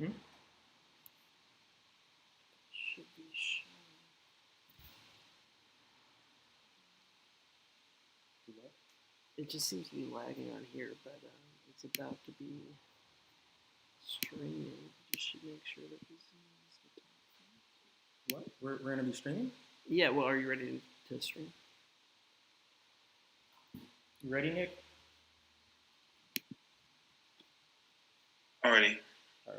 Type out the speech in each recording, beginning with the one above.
Hmm? Should be showing. It just seems to be lagging on here, but it's about to be streaming. You should make sure that this is the top. What? We're gonna be streaming? Yeah. Well, are you ready to stream? You ready, Nick? Already. All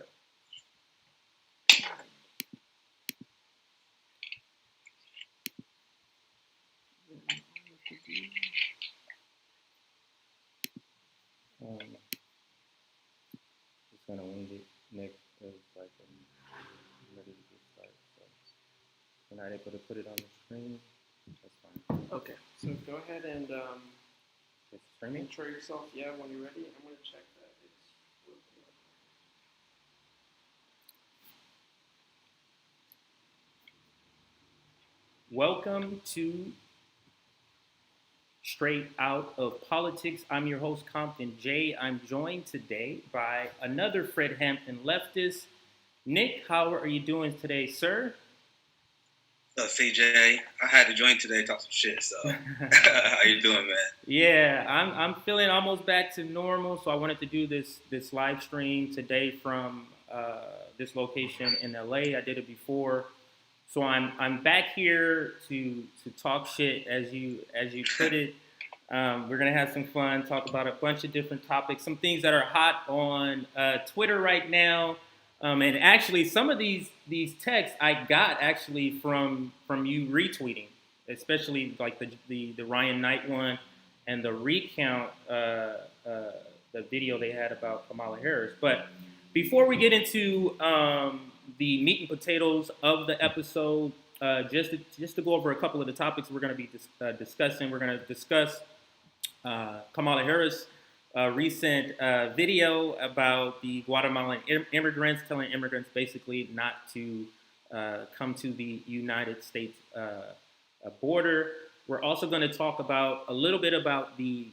right. Just gonna wing it, Nick. Is like I'm ready to get started. So if we're not able to put it on the screen, that's fine. Okay. So go ahead and It's streaming. intro yourself. Yeah, when you're ready, I'm gonna check that it's working. Welcome to Straight Out of Politics. I'm your host, Compton J. I'm joined today by another Fred Hampton leftist. Nick, how are you doing today, sir? CJ, I had to join today, talk some shit. So, how you doing, man? Yeah, I'm feeling almost back to normal. So I wanted to do this live stream today from this location in LA. I did it before, so I'm back here to talk shit as you put it. We're gonna have some fun, talk about a bunch of different topics, some things that are hot on Twitter right now. And actually, some of these texts I got actually from you retweeting, especially like the Ryan Knight one and the recount, the video they had about Kamala Harris. But before we get into the meat and potatoes of the episode, just to go over a couple of the topics we're going to be discussing, we're going to discuss Kamala Harris. Recent video about the Guatemalan immigrants, telling immigrants basically not to come to the United States border. We're also going to talk about a little bit about the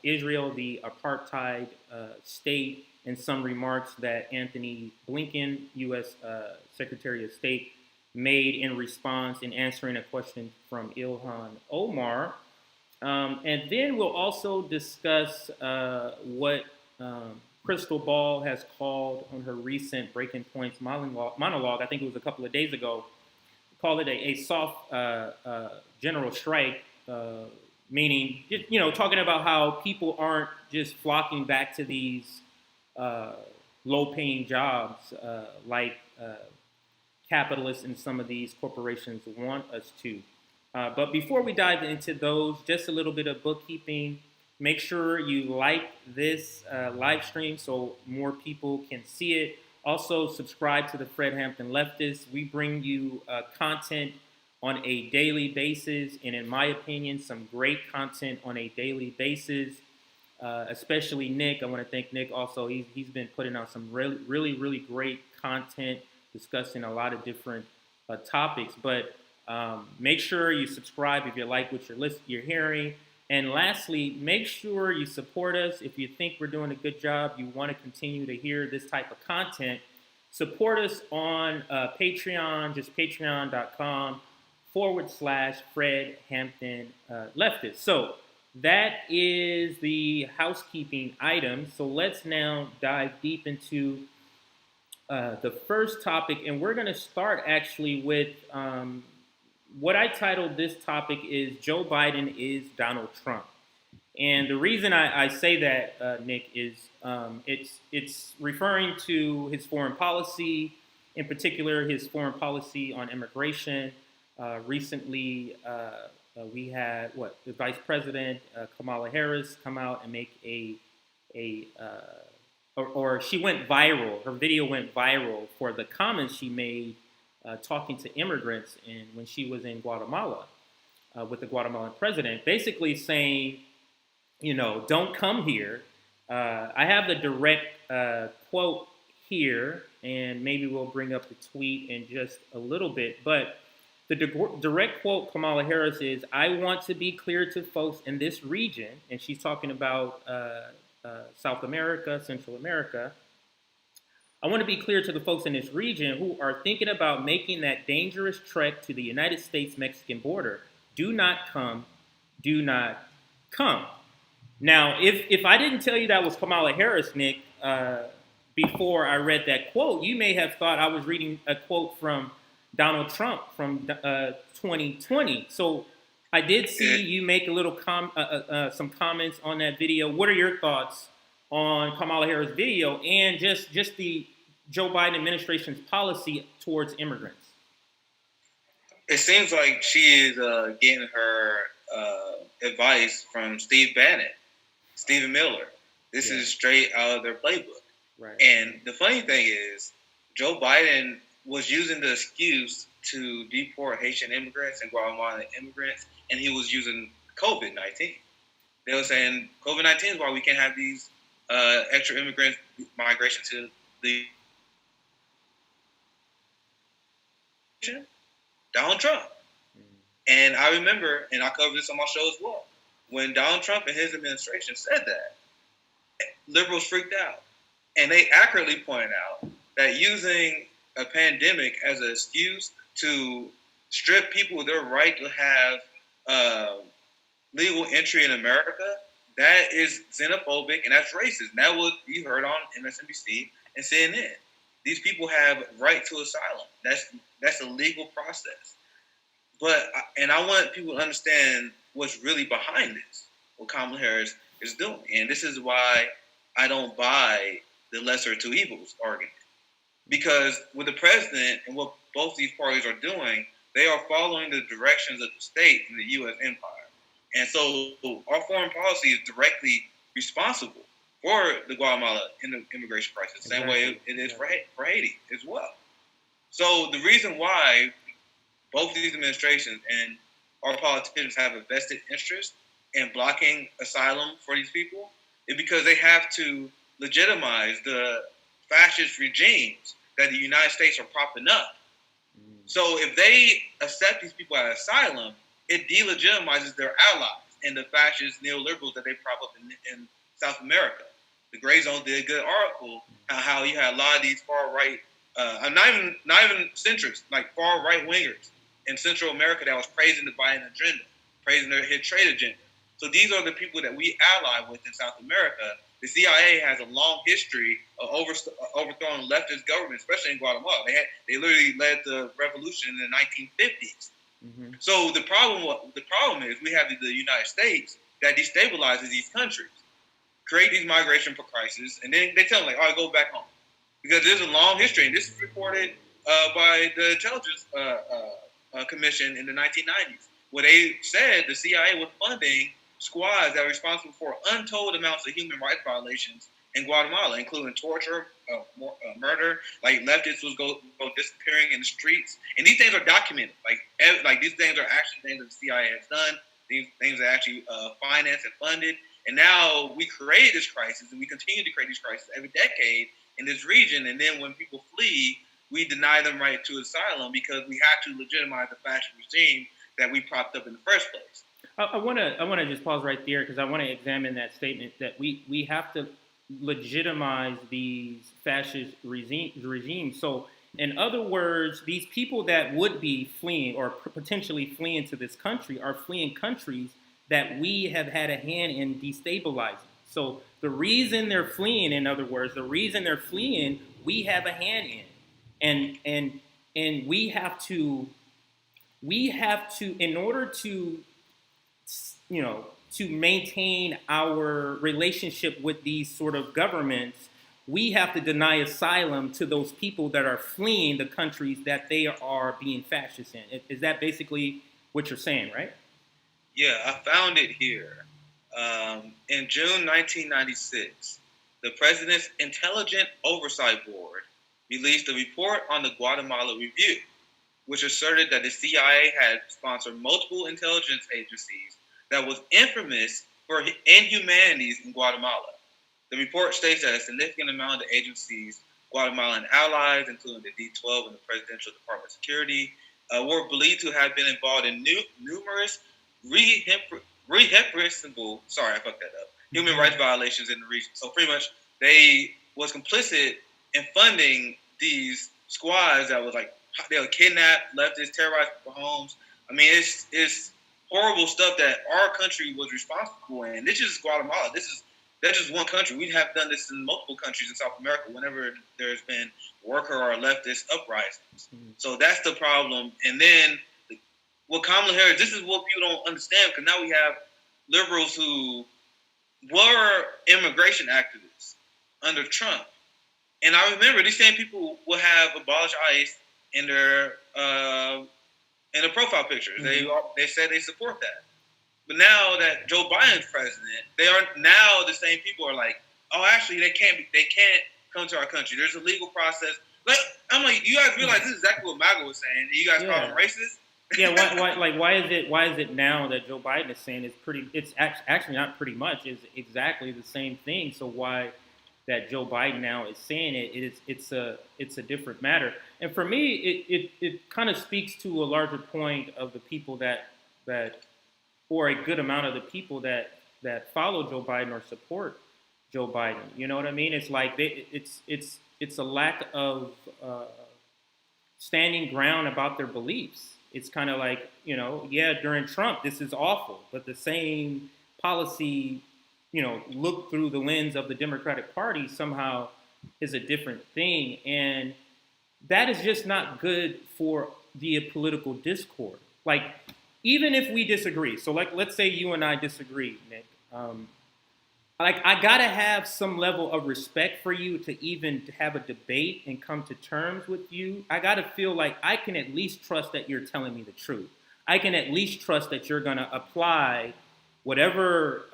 Israel, the apartheid state, and some remarks that Anthony Blinken, U.S. Secretary of State, made in response in answering a question from Ilhan Omar. And then we'll also discuss what Crystal Ball has called on her recent Breaking Points monologue. I think it was a couple of days ago. Called it a soft general strike, meaning talking about how people aren't just flocking back to these low-paying jobs like capitalists and some of these corporations want us to. But before we dive into those, just a little bit of bookkeeping. Make sure you like this live stream so more people can see it. Also, subscribe to the Fred Hampton Leftists. We bring you content on a daily basis, and in my opinion, some great content on a daily basis. Especially Nick. I want to thank Nick also. He's been putting out some really great content, discussing a lot of different topics. But make sure you subscribe if you like what you're hearing. And lastly, make sure you support us. If you think we're doing a good job, you want to continue to hear this type of content, support us on Patreon, just patreon.com/Fred Hampton Leftist. So that is the housekeeping item. So let's now dive deep into the first topic. And we're going to start actually with what I titled this topic is Joe Biden is Donald Trump. And the reason I say that, Nick, is it's referring to his foreign policy, in particular his foreign policy on immigration. Recently, we had the Vice President Kamala Harris come out and make or she went viral. Her video went viral for the comments she made talking to immigrants when she was in Guatemala with the Guatemalan president, basically saying, don't come here. I have the direct quote here, and maybe we'll bring up the tweet in just a little bit. But the direct quote Kamala Harris is, "I want to be clear to folks in this region," and she's talking about South America, Central America. I want to be clear to the folks in this region who are thinking about making that dangerous trek to the United States-Mexican border. Do not come. Do not come. Now, if I didn't tell you that was Kamala Harris, Nick, before I read that quote, you may have thought I was reading a quote from Donald Trump from 2020. So I did see you make a little some comments on that video. What are your thoughts on Kamala Harris' video and just the Joe Biden administration's policy towards immigrants? It seems like she is getting her advice from Stephen Miller. This is straight out of their playbook. Right. And the funny thing is, Joe Biden was using the excuse to deport Haitian immigrants and Guatemalan immigrants, and he was using COVID-19. They were saying COVID-19 is why we can't have these extra immigrant migration to the Donald Trump. And I remember, and I covered this on my show as well, when Donald Trump and his administration said that, liberals freaked out. And they accurately pointed out that using a pandemic as an excuse to strip people of their right to have legal entry in America, that is xenophobic and that's racist. And that was you heard on MSNBC and CNN. These people have right to asylum. That's a legal process. And I want people to understand what's really behind this, what Kamala Harris is doing. And this is why I don't buy the lesser of two evils argument. Because with the president and what both these parties are doing, they are following the directions of the state and the U.S. empire. And so our foreign policy is directly responsible for the Guatemala immigration crisis, the same way it is for Haiti as well. So the reason why both of these administrations and our politicians have a vested interest in blocking asylum for these people is because they have to legitimize the fascist regimes that the United States are propping up. So if they accept these people as asylum, it delegitimizes their allies and the fascist neoliberals that they prop up in South America. The Gray Zone did a good article how you had a lot of these far right, not even centrists, like far right wingers in Central America that was praising the Biden agenda, praising his trade agenda. So these are the people that we ally with in South America. The CIA has a long history of overthrowing leftist government, especially in Guatemala. They literally led the revolution in the 1950s. Mm-hmm. So the problem is we have the United States that destabilizes these countries, create these migration crises, and then they tell them, like, all right, go back home. Because there's a long history, and this is reported by the Intelligence Commission in the 1990s, where they said the CIA was funding squads that are responsible for untold amounts of human rights violations in Guatemala, including torture, murder. Like leftists was go disappearing in the streets, and these things are documented. Like these things are actually things that the CIA has done. These things are actually financed and funded. And now we created this crisis, and we continue to create these crises every decade in this region. And then when people flee, we deny them right to asylum because we have to legitimize the fascist regime that we propped up in the first place. I want to just pause right there because I want to examine that statement that we have to legitimize these fascist regimes. So, in other words, these people that would be fleeing or potentially fleeing to this country are fleeing countries that we have had a hand in destabilizing. So the reason they're fleeing, in other words, we have a hand in, and we have to, in order to, to maintain our relationship with these sort of governments, we have to deny asylum to those people that are fleeing the countries that they are being fascist in. Is that basically what you're saying, right? Yeah, I found it here. In June 1996, the President's Intelligence Oversight Board released a report on the Guatemala Review, which asserted that the CIA had sponsored multiple intelligence agencies that was infamous for inhumanities in Guatemala. The report states that a significant amount of the agency's Guatemalan allies, including the D12 and the Presidential Department of Security, were believed to have been involved in numerous human rights violations in the region. So pretty much they was complicit and funding these squads that was like they'll kidnap leftists, terrorize people's homes. I mean, it's horrible stuff that our country was responsible in. This is Guatemala. That's just one country. We have done this in multiple countries in South America whenever there's been worker or leftist uprisings. Mm-hmm. So that's the problem. And then what Kamala Harris, this is what people don't understand, because now we have liberals who were immigration activists under Trump. And I remember these same people will have abolished ICE in their profile pictures. Mm-hmm. They said they support that. But now that Joe Biden's president, they are now the same people are like, oh, actually they can't come to our country. There's a legal process. Like, I'm like, you guys realize this is exactly what MAGA was saying. You guys call them racist? Why is it now that Joe Biden is saying it's actually not pretty much, is exactly the same thing. So why that Joe Biden now is saying it's a different matter. And for me, it kind of speaks to a larger point of the people that or a good amount of the people that follow Joe Biden or support Joe Biden. You know what I mean? It's like it's a lack of standing ground about their beliefs. It's kind of like, during Trump, this is awful, but the same policy, look through the lens of the Democratic Party somehow is a different thing. And that is just not good for the political discourse. Like, even if we disagree, so like, let's say you and I disagree, Nick, I gotta have some level of respect for you to even have a debate and come to terms with you. I gotta feel like I can at least trust that you're telling me the truth. I can at least trust that you're gonna apply whatever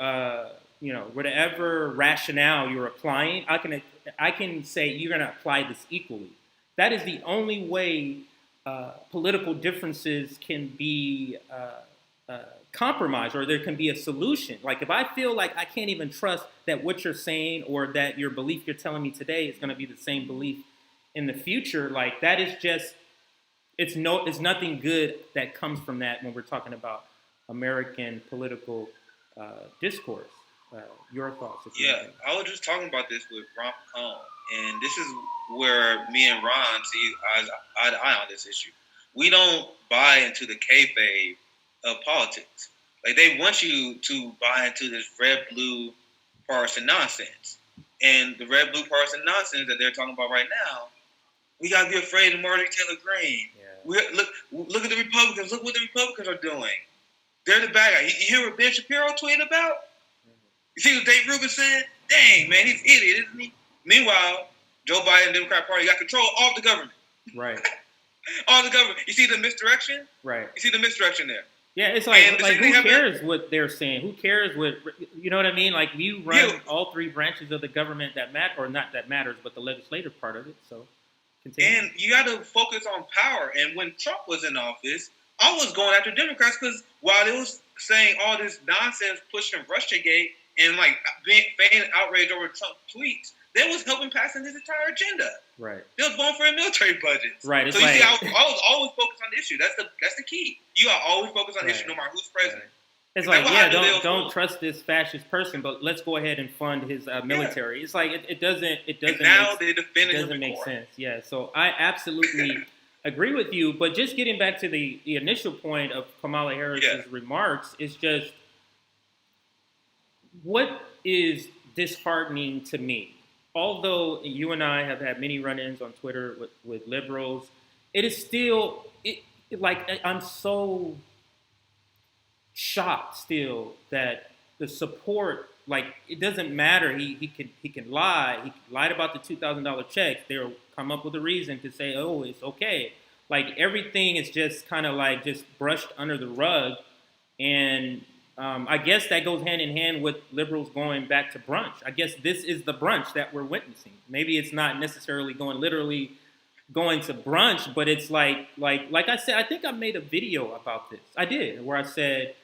rationale you're applying. I can say you're gonna apply this equally. That is the only way political differences can be compromised, or there can be a solution. Like, if I feel like I can't even trust that what you're saying or that your belief you're telling me today is going to be the same belief in the future, like, that is just, it's nothing good that comes from that when we're talking about American political discourse. Your thoughts? I was just talking about this with Ron Pacone, and this is where me and Ron see eye to eye on this issue. We don't buy into the kayfabe of politics. Like, they want you to buy into this red-blue partisan nonsense. And the red-blue partisan nonsense that they're talking about right now, we got to be afraid of Marjorie Taylor Greene. Yeah. Look at the Republicans. Look what the Republicans are doing. They're the bad guy. You hear what Ben Shapiro tweeted about? You see what Dave Rubin said? Dang, man, he's an idiot, isn't he? Meanwhile, Joe Biden and the Democratic Party got control of the government. Right. All the government. You see the misdirection? Right. You see the misdirection there. Yeah, it's like who cares what they're saying? Who cares what, you know what I mean? Like, we run all three branches of the government that matter, or not that matters, but the legislative part of it. So, continue. And you got to focus on power. And when Trump was in office, I was going after Democrats because while they was saying all this nonsense, pushing Russiagate and like feigning outrage over Trump tweets, they was helping passing his entire agenda. Right. They was voting for a military budget. Right. So you see, I was always focused on the issue. That's the key. You are always focused on the issue, no matter who's president. It's like, don't trust this fascist person, but let's go ahead and fund his military. Yeah. It's like it doesn't make sense. Yeah. So I absolutely agree with you. But just getting back to the initial point of Kamala Harris's remarks, is just what is disheartening to me. Although you and I have had many run-ins on Twitter with liberals, it is still I'm so shocked still that the support, like, it doesn't matter. He can lie. He lied about the $2,000 checks. They'll come up with a reason to say, oh, it's okay. Like, everything is just kind of like just brushed under the rug. And I guess that goes hand in hand with liberals going back to brunch. I guess this is the brunch that we're witnessing. Maybe it's not necessarily literally going to brunch, but it's like I said, I think I made a video about this. I did, where I said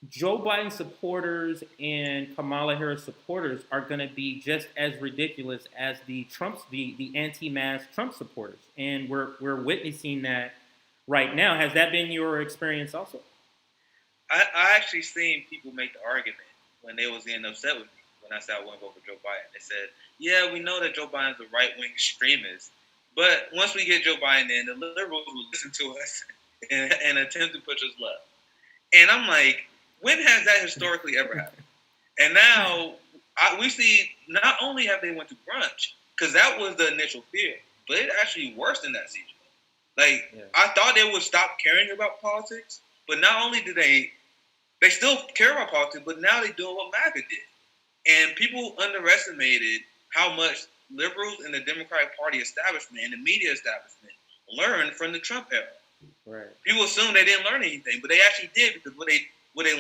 Joe Biden supporters and Kamala Harris supporters are going to be just as ridiculous as the anti-mask Trump supporters, and we're witnessing that right now. Has that been your experience also? I actually seen people make the argument when they was getting upset with me. when I said I wouldn't vote for Joe Biden. They said, yeah, we know that Joe Biden's a right-wing extremist, but once we get Joe Biden in, the liberals will listen to us and attempt to push us left. And I'm like, when has that historically ever happened? And now we see not only have they went to brunch, because that was the initial fear, but it actually worse than that, CJ. Like, I thought they would stop caring about politics, but not only do they still care about politics, but now they're doing what MAGA did. And people underestimated how much liberals in the Democratic Party establishment and the media establishment learned from the Trump era. Right. People assumed they didn't learn anything, but they actually did, because what they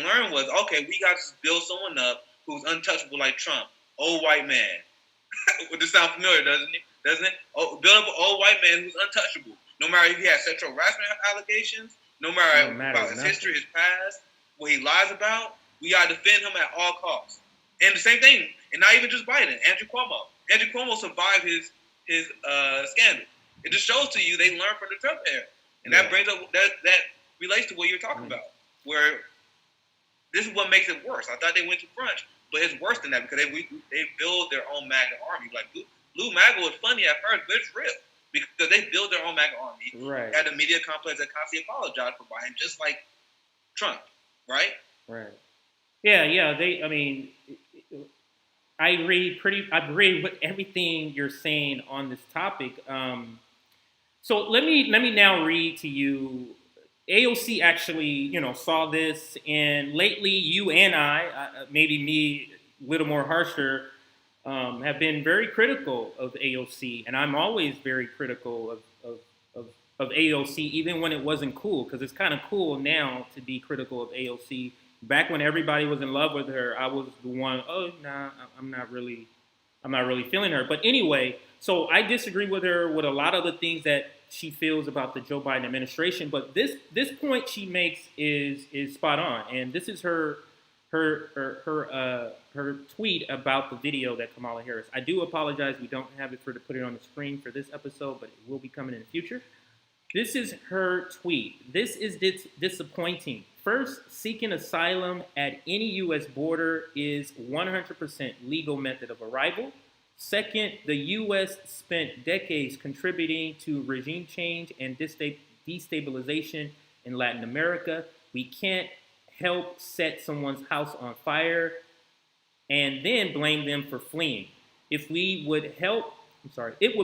learned was, okay, we got to build someone up who's untouchable like Trump, old white man. Would this sound familiar, doesn't it? Oh, build up an old white man who's untouchable. No matter if he has sexual harassment allegations, no matter about his history, his past, what he lies about, we got to defend him at all costs. And the same thing, and not even just Biden, Andrew Cuomo. Andrew Cuomo survived his scandal. It just shows to you they learned from the Trump era. And that brings up, that relates to what you're talking about, where this is what makes it worse. I thought they went to brunch, but it's worse than that, because they build their own MAGA army. Like, Blue MAGA was funny at first, but it's real, because they build their own MAGA army. Right. Had a media complex that constantly apologized for Biden, just like Trump, right? Right. Yeah. I agree with everything you're saying on this topic. So let me now read to you. AOC actually, saw this, and lately you and I, maybe me a little more harsher, have been very critical of AOC, and I'm always very critical of AOC, even when it wasn't cool, because it's kind of cool now to be critical of AOC. Back when everybody was in love with her, I was the one, I'm not really feeling her. But anyway, so I disagree with her with a lot of the things that she feels about the Joe Biden administration. But this point she makes is spot on, and this is her tweet about the video that Kamala Harris. I do apologize, we don't have it to put it on the screen for this episode, but it will be coming in the future. This is her tweet. This is disappointing. First, seeking asylum at any U.S. border is 100% legal method of arrival. Second, the U.S. spent decades contributing to regime change and destabilization in Latin America. We can't help set someone's house on fire and then blame them for fleeing. It would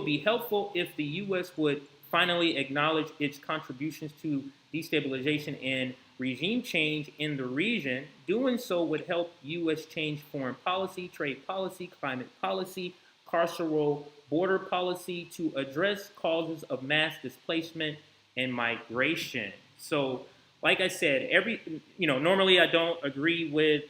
be helpful if the U.S. would finally acknowledge its contributions to destabilization and regime change in the region. Doing so would help U.S. change foreign policy, trade policy, climate policy, carceral border policy to address causes of mass displacement and migration. So, like I said, normally I don't agree with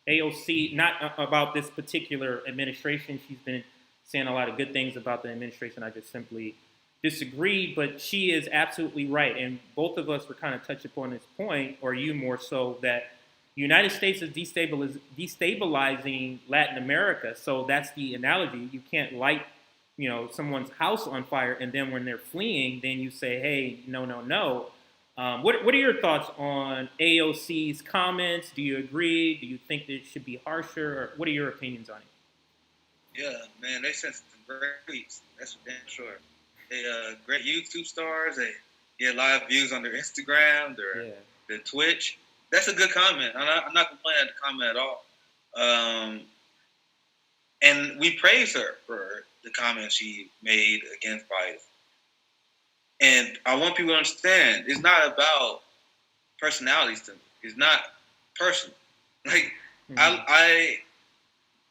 AOC, not about this particular administration. She's been saying a lot of good things about the administration. I just simply disagree, but she is absolutely right. And both of us were kind of touched upon this point, or you more so, that the United States is destabilizing Latin America. So that's the analogy. You can't light, someone's house on fire, and then when they're fleeing, then you say, hey, no. What are your thoughts on AOC's comments? Do you agree? Do you think that it should be harsher? Or what are your opinions on it? Yeah, man, they sent some great tweets. That's for damn sure. They great YouTube stars. They get live views on their Instagram, their Twitch. That's a good comment. I'm not complaining at the comment at all. And we praise her for the comments she made against Biden. And I want people to understand, it's not about personalities to me. It's not personal. Like, I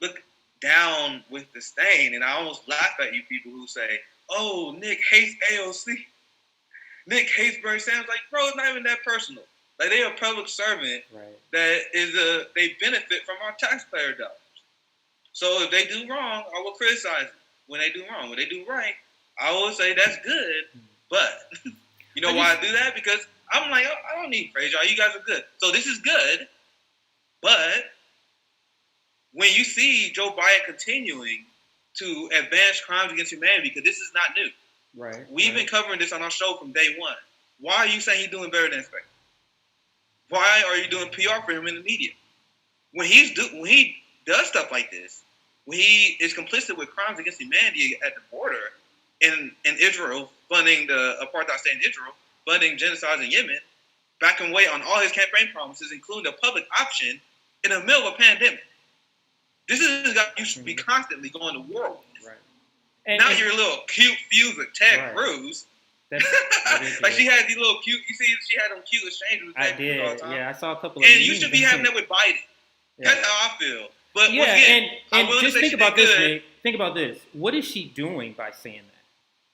look down with disdain, and I almost laugh at you people who say, oh, Nick hates AOC. Nick hates Bernie Sanders. Like, bro, it's not even that personal. Like, they're a public servant that they benefit from our taxpayer dollars. So if they do wrong, I will criticize them when they do wrong. When they do right, I will say that's good. But you know why I do that? Because I'm like, I don't need praise, y'all. You guys are good. So this is good. But when you see Joe Biden continuing to advance crimes against humanity, because this is not new. Right. We've been covering this on our show from day one. Why are you saying he's doing better than expected? Why are you doing PR for him in the media? when he does stuff like this, when he is complicit with crimes against humanity at the border in Israel, funding the apartheid state in Israel, funding genocides in Yemen, backing away on all his campaign promises, including a public option in the middle of a pandemic. This is a guy you should be constantly going to war with. Right. And your little cute fuse with Ted Cruz. Like she had these little cute. You see, she had them cute exchanges with Ted Cruz all the time. Yeah, I saw a couple of. And you should be having that with Biden. Yeah. That's how I feel. But once again, and just think about this, Nick. Think about this. What is she doing by saying that?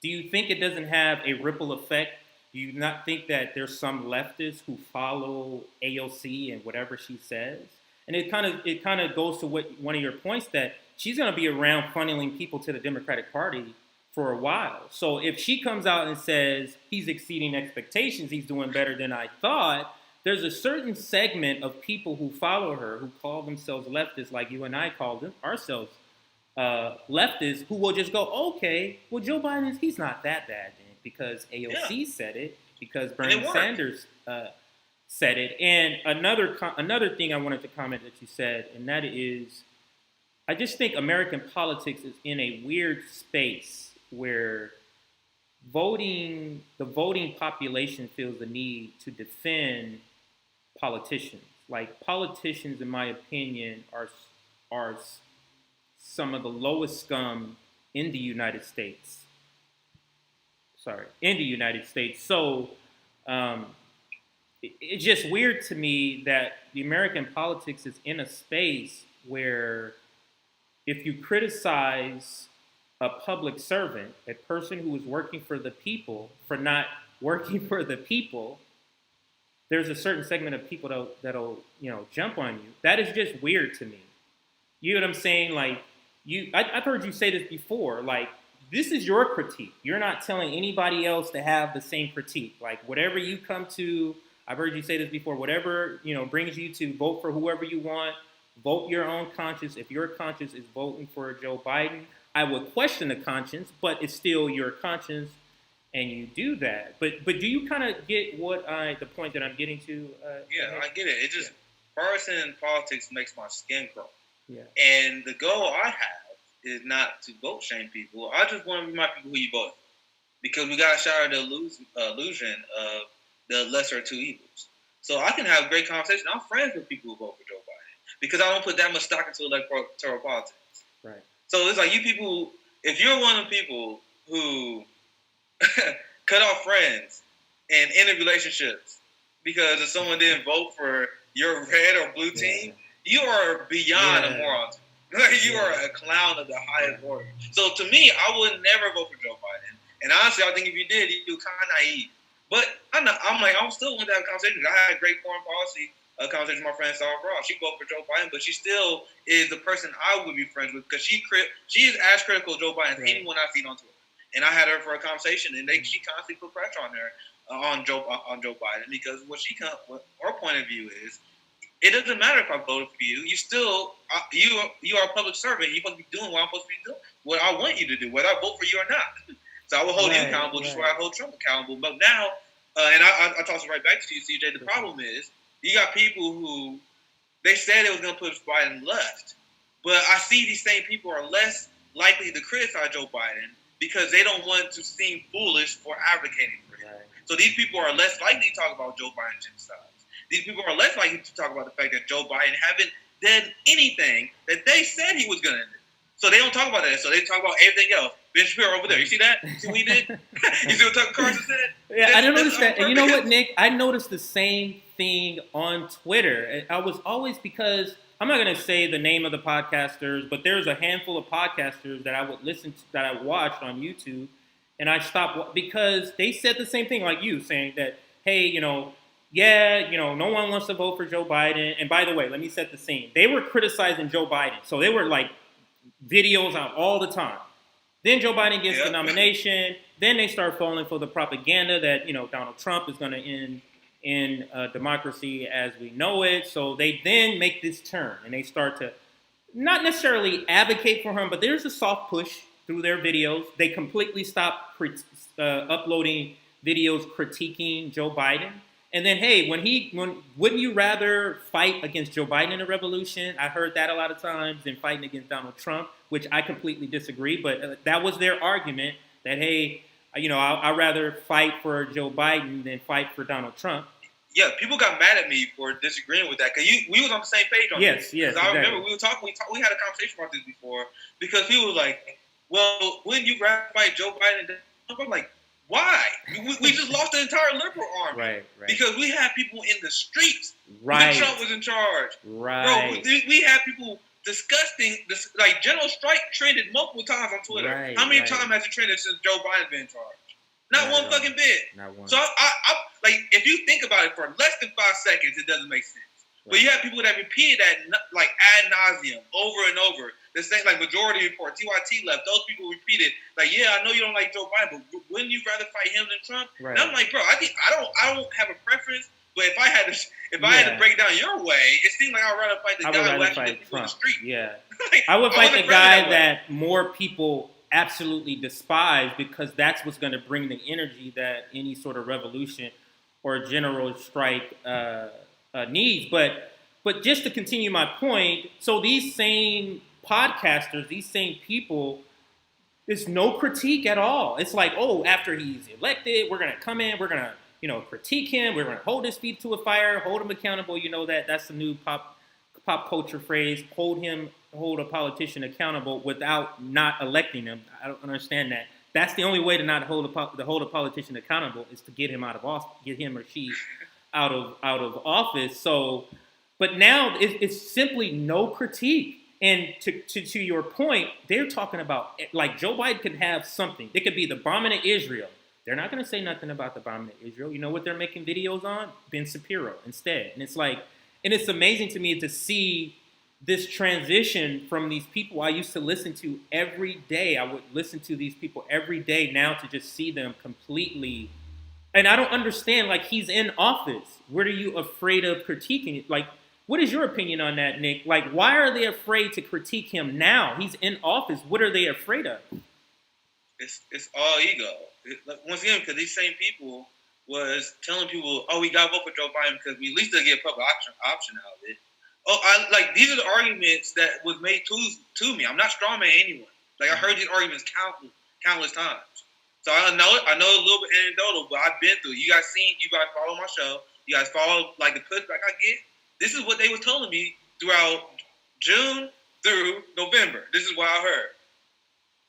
Do you think it doesn't have a ripple effect? Do you not think that there's some leftists who follow AOC and whatever she says? And it kind of goes to what one of your points, that she's going to be around funneling people to the Democratic Party for a while. So if she comes out and says he's exceeding expectations, he's doing better than I thought, there's a certain segment of people who follow her, who call themselves leftists, like you and I call ourselves leftists, who will just go, okay, well, Joe Biden, he's not that bad then, because AOC said it, because Bernie Sanders said it. And another thing I wanted to comment that you said, and that is, I just think American politics is in a weird space where the voting population feels the need to defend politicians. Like, politicians, in my opinion, are some of the lowest scum in the United States. So it's just weird to me that the American politics is in a space where if you criticize a public servant, a person who is working for the people, for not working for the people, there's a certain segment of people that'll jump on you. That is just weird to me. You know what I'm saying? Like, I've heard you say this before. Like, this is your critique. You're not telling anybody else to have the same critique. Like, whatever you come to, I've heard you say this before, whatever, brings you to vote for whoever you want, vote your own conscience. If your conscience is voting for Joe Biden, I would question the conscience, but it's still your conscience, and you do that. But do you kind of get the point that I'm getting to? Yeah, I get it. It just, partisan politics makes my skin crawl. Yeah. And the goal I have is not to vote shame people. I just want to remind people who you voted for, because we got to shatter the illusion of the lesser of two evils. So I can have great conversations. I'm friends with people who vote for Joe Biden because I don't put that much stock into electoral politics. Right. So it's like, you people, if you're one of the people who cut off friends and end relationships because if someone didn't vote for your red or blue team, you are beyond a moron. You are a clown of the highest order. So to me, I would never vote for Joe Biden. And honestly, I think if you did, you're kind of naive. But I'm still want to have a conversation. I had a great foreign policy conversation with my friend Sarah Brown. She voted for Joe Biden, but she still is the person I would be friends with, because she is as critical of Joe Biden as anyone I've seen on Twitter. And I had her for a conversation, and she constantly put pressure on her on Joe Biden, because what her point of view is, it doesn't matter if I voted for you. You still you are a public servant. You're supposed to be doing what I'm supposed to be doing, what I want you to do, whether I vote for you or not. So I will hold you accountable just where I hold Trump accountable. But now, and I toss it right back to you, CJ. The problem is, you got people who they said they was going to push Biden left, but I see these same people are less likely to criticize Joe Biden because they don't want to seem foolish for advocating for him. Right. So these people are less likely to talk about Joe Biden's genocides. These people are less likely to talk about the fact that Joe Biden haven't done anything that they said he was going to do. So they don't talk about that. So they talk about everything else. Ben Shapiro over there. You see that? You see what he did? You see what Tucker Carlson said? Yeah, I noticed that. And you know what, Nick? I noticed the same thing on Twitter. I was always, because I'm not going to say the name of the podcasters, but there's a handful of podcasters that I would listen to, that I watched on YouTube, and I stopped because they said the same thing like you, saying that, hey, no one wants to vote for Joe Biden. And by the way, let me set the scene. They were criticizing Joe Biden. So they were like videos out all the time. Then Joe Biden gets the nomination. Then they start falling for the propaganda that, Donald Trump is going to end in democracy as we know it. So they then make this turn and they start to not necessarily advocate for him, but there's a soft push through their videos. They completely stop uploading videos critiquing Joe Biden. And then, hey, wouldn't you rather fight against Joe Biden in a revolution? I heard that a lot of times than fighting against Donald Trump, which I completely disagree. But that was their argument that, hey, I'd rather fight for Joe Biden than fight for Donald Trump. Yeah, people got mad at me for disagreeing with that because we was on the same page on this. Yes, I remember we were talking. We had a conversation about this before because he was like, "Well, wouldn't you rather fight Joe Biden?" I'm like, why? We just lost the entire liberal army. Right. Because we had people in the streets. Right. When Trump was in charge. Right. Bro, we had people disgusting. Like, General Strike trended multiple times on Twitter. Right, How many times has it trended since Joe Biden been in charge? Not one fucking bit. Not one. So, I like, if you think about it for less than 5 seconds, it doesn't make sense. Right. But you have people that repeated that, like, ad nauseum, over and over. The same, like, Majority Report, TYT left. Those people repeated, like, yeah, I know you don't like Joe Biden, but wouldn't you rather fight him than Trump? Right. And I'm like, bro, I don't have a preference. But if I had to break down your way, it seems like I'd rather fight the guy who actually gets people in the street. Yeah, like, I would fight the guy that more people absolutely despise because that's what's going to bring the energy that any sort of revolution or general strike needs. But just to continue my point, so these same podcasters, these same people, there's no critique at all. It's like, oh, after he's elected, we're going to come in, we're going to, critique him, we're going to hold his feet to a fire, hold him accountable. That's the new pop culture phrase, hold a politician accountable without not electing him. I don't understand that. That's the only way to not hold a politician accountable is to get him out of office, get him or she out of office. So, but now it's simply no critique. And to your point, they're talking about, like, Joe Biden could have something. It could be the bombing of Israel. They're not going to say nothing about the bombing of Israel. You know what they're making videos on? Ben Shapiro instead. And it's like, and it's amazing to me to see this transition from these people I used to listen to every day. I would listen to these people every day now to just see them completely. And I don't understand, like, he's in office. What are you afraid of critiquing it? Like, what is your opinion on that, Nick? Like, why are they afraid to critique him now? He's in office. What are they afraid of? It's all ego. Once again, because these same people was telling people, oh, we got to vote for Joe Biden because we at least get a public option out of it. Oh, these are the arguments that was made to me. I'm not strawman anyone. Like, I heard these arguments countless times. So I know a little bit anecdotal, but I've been through it. You guys follow my show. You guys follow, like, the pushback I get. This is what they were telling me throughout June through November. This is what I heard.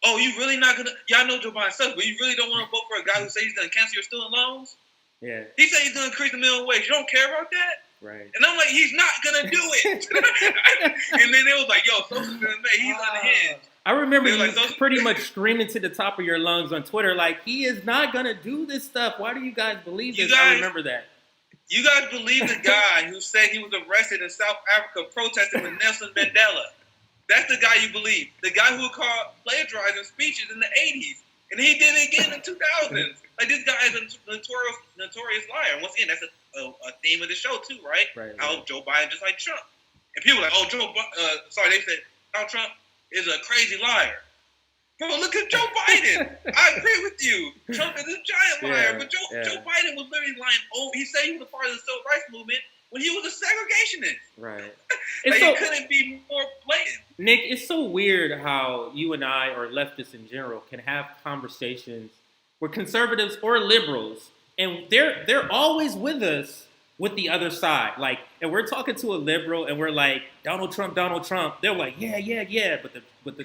Oh, you really not going to – y'all know Joe Biden sucks, but you really don't want to vote for a guy who says he's going to cancel your student loans? Yeah. He said he's going to increase the minimum wage. You don't care about that? Right. And I'm like, he's not going to do it. And then it was like, yo, social's going to make – he's unhinged. I remember you pretty much screaming to the top of your lungs on Twitter, like, he is not going to do this stuff. Why do you guys believe this? I remember that. You guys believe the guy who said he was arrested in South Africa protesting with Nelson Mandela. That's the guy you believe. The guy who called plagiarizing speeches in the 80s. And he did it again in 2000s. Like, this guy is a notorious liar. And once again, that's a theme of the show too, right? How Joe Biden just like Trump. And people are like, they said Donald Trump is a crazy liar. Bro, look at Joe Biden. I agree with you. Trump is a giant liar. But Joe Biden was literally lying. Oh, he said he was a part of the civil rights movement when he was a segregationist. Right. It couldn't be more blatant. Nick, it's so weird how you and I, or leftists in general, can have conversations with conservatives or liberals, and they're always with us with the other side. Like, and we're talking to a liberal, and we're like, Donald Trump. They're like, yeah, but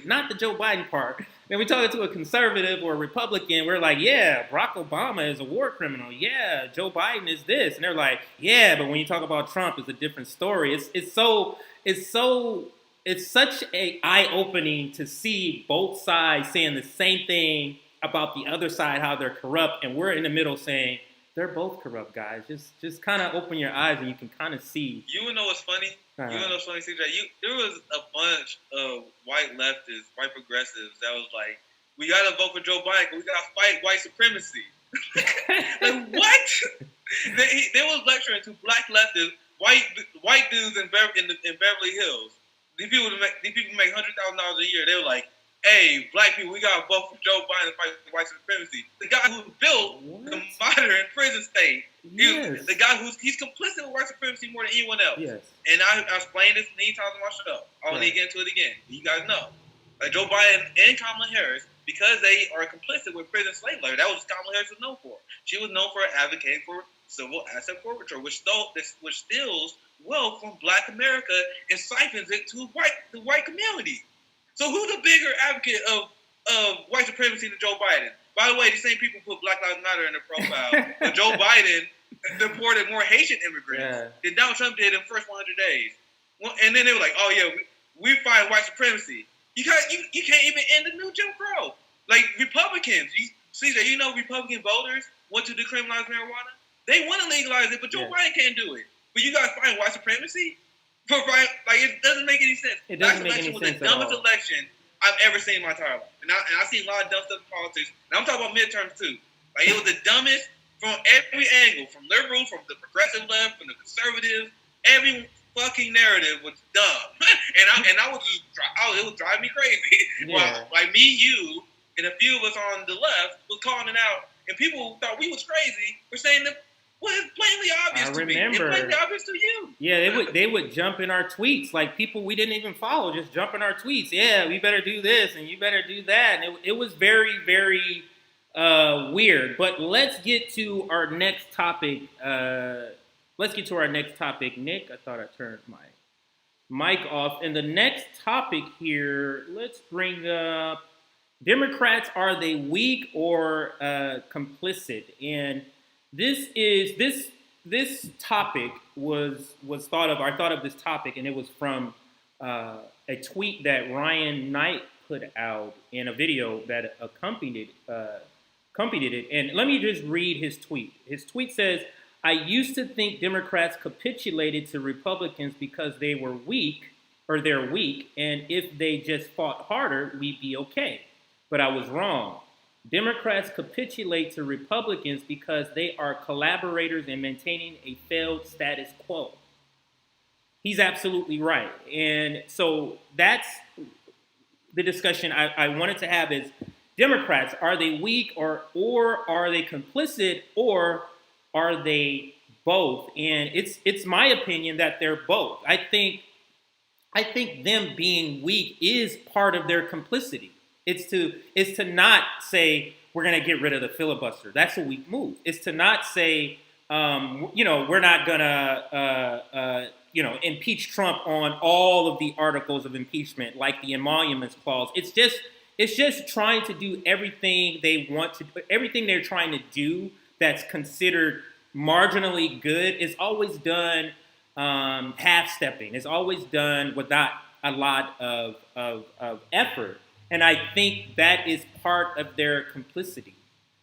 not the Joe Biden part. Then we talking to a conservative or a Republican, we're like, yeah, Barack Obama is a war criminal. Yeah, Joe Biden is this, and they're like, yeah, but when you talk about Trump, it's a different story. It's such a eye-opening to see both sides saying the same thing about the other side, how they're corrupt, and we're in the middle saying they're both corrupt, guys. Just kind of open your eyes and you can kind of see. You know what's funny? You know what's funny, CJ? There was a bunch of white leftists, white progressives that was like, we got to vote for Joe Biden because we got to fight white supremacy. Like, what? They was lecturing to black leftists, white dudes in Beverly Hills. These people make $100,000 a year. They were like, hey, black people, we got to vote for Joe Biden to fight white supremacy. The guy who built the modern prison state Yes. The guy he's complicit with white supremacy more than anyone else. Yes. And I explained this many times on my show. I don't need to get into it again. You guys know. Like Joe Biden and Kamala Harris, because they are complicit with prison slave labor. That was what Kamala Harris was known for. She was known for advocating for civil asset forfeiture, which steals wealth from Black America and siphons it to the white community. So who's a bigger advocate of white supremacy than Joe Biden? By the way, these same people put Black Lives Matter in their profile. But Joe Biden deported more Haitian immigrants than Donald Trump did in the first 100 days. And then they were like, "Oh yeah, we fight white supremacy." You can't even end the new Jim Crow. Like Republicans, CJ, you know Republican voters want to decriminalize marijuana. They want to legalize it, but Joe Biden can't do it. But you guys find white supremacy for like it doesn't make any sense. It doesn't make any sense. Was the dumbest election I've ever seen in my entire life, and I've seen a lot of dumb stuff in politics. And I'm talking about midterms too. Like it was the dumbest from every angle, from liberals, from the progressive left, from the conservatives. Every fucking narrative was dumb, and I was it was driving me crazy. Yeah. Like me, you, and a few of us on the left was calling it out, and people thought we was crazy for saying that. Well, it's plainly obvious to me. It's plainly obvious to you. Yeah, they would jump in our tweets, like people we didn't even follow, just jump in our tweets. Yeah, we better do this and you better do that. And it was very, very weird. But let's get to our next topic. Nick, I thought I turned my mic off. And the next topic here, let's bring up Democrats. Are they weak or complicit? And this topic was thought of. I thought of this topic, and it was from a tweet that Ryan Knight put out in a video that accompanied it. And let me just read his tweet. His tweet says, "I used to think Democrats capitulated to Republicans because they were weak, or they're weak, and if they just fought harder, we'd be okay. But I was wrong. Democrats capitulate to Republicans because they are collaborators in maintaining a failed status quo." He's absolutely right. And so that's the discussion I wanted to have is Democrats, are they weak or are they complicit or are they both? And it's my opinion that they're both. I think them being weak is part of their complicity. It's to not say we're going to get rid of the filibuster. That's a weak move. It's to not say, we're not going to, impeach Trump on all of the articles of impeachment, like the emoluments clause. It's just trying to do everything they want to, everything they're trying to do that's considered marginally good is always done half-stepping. It's always done without a lot of effort. And I think that is part of their complicity.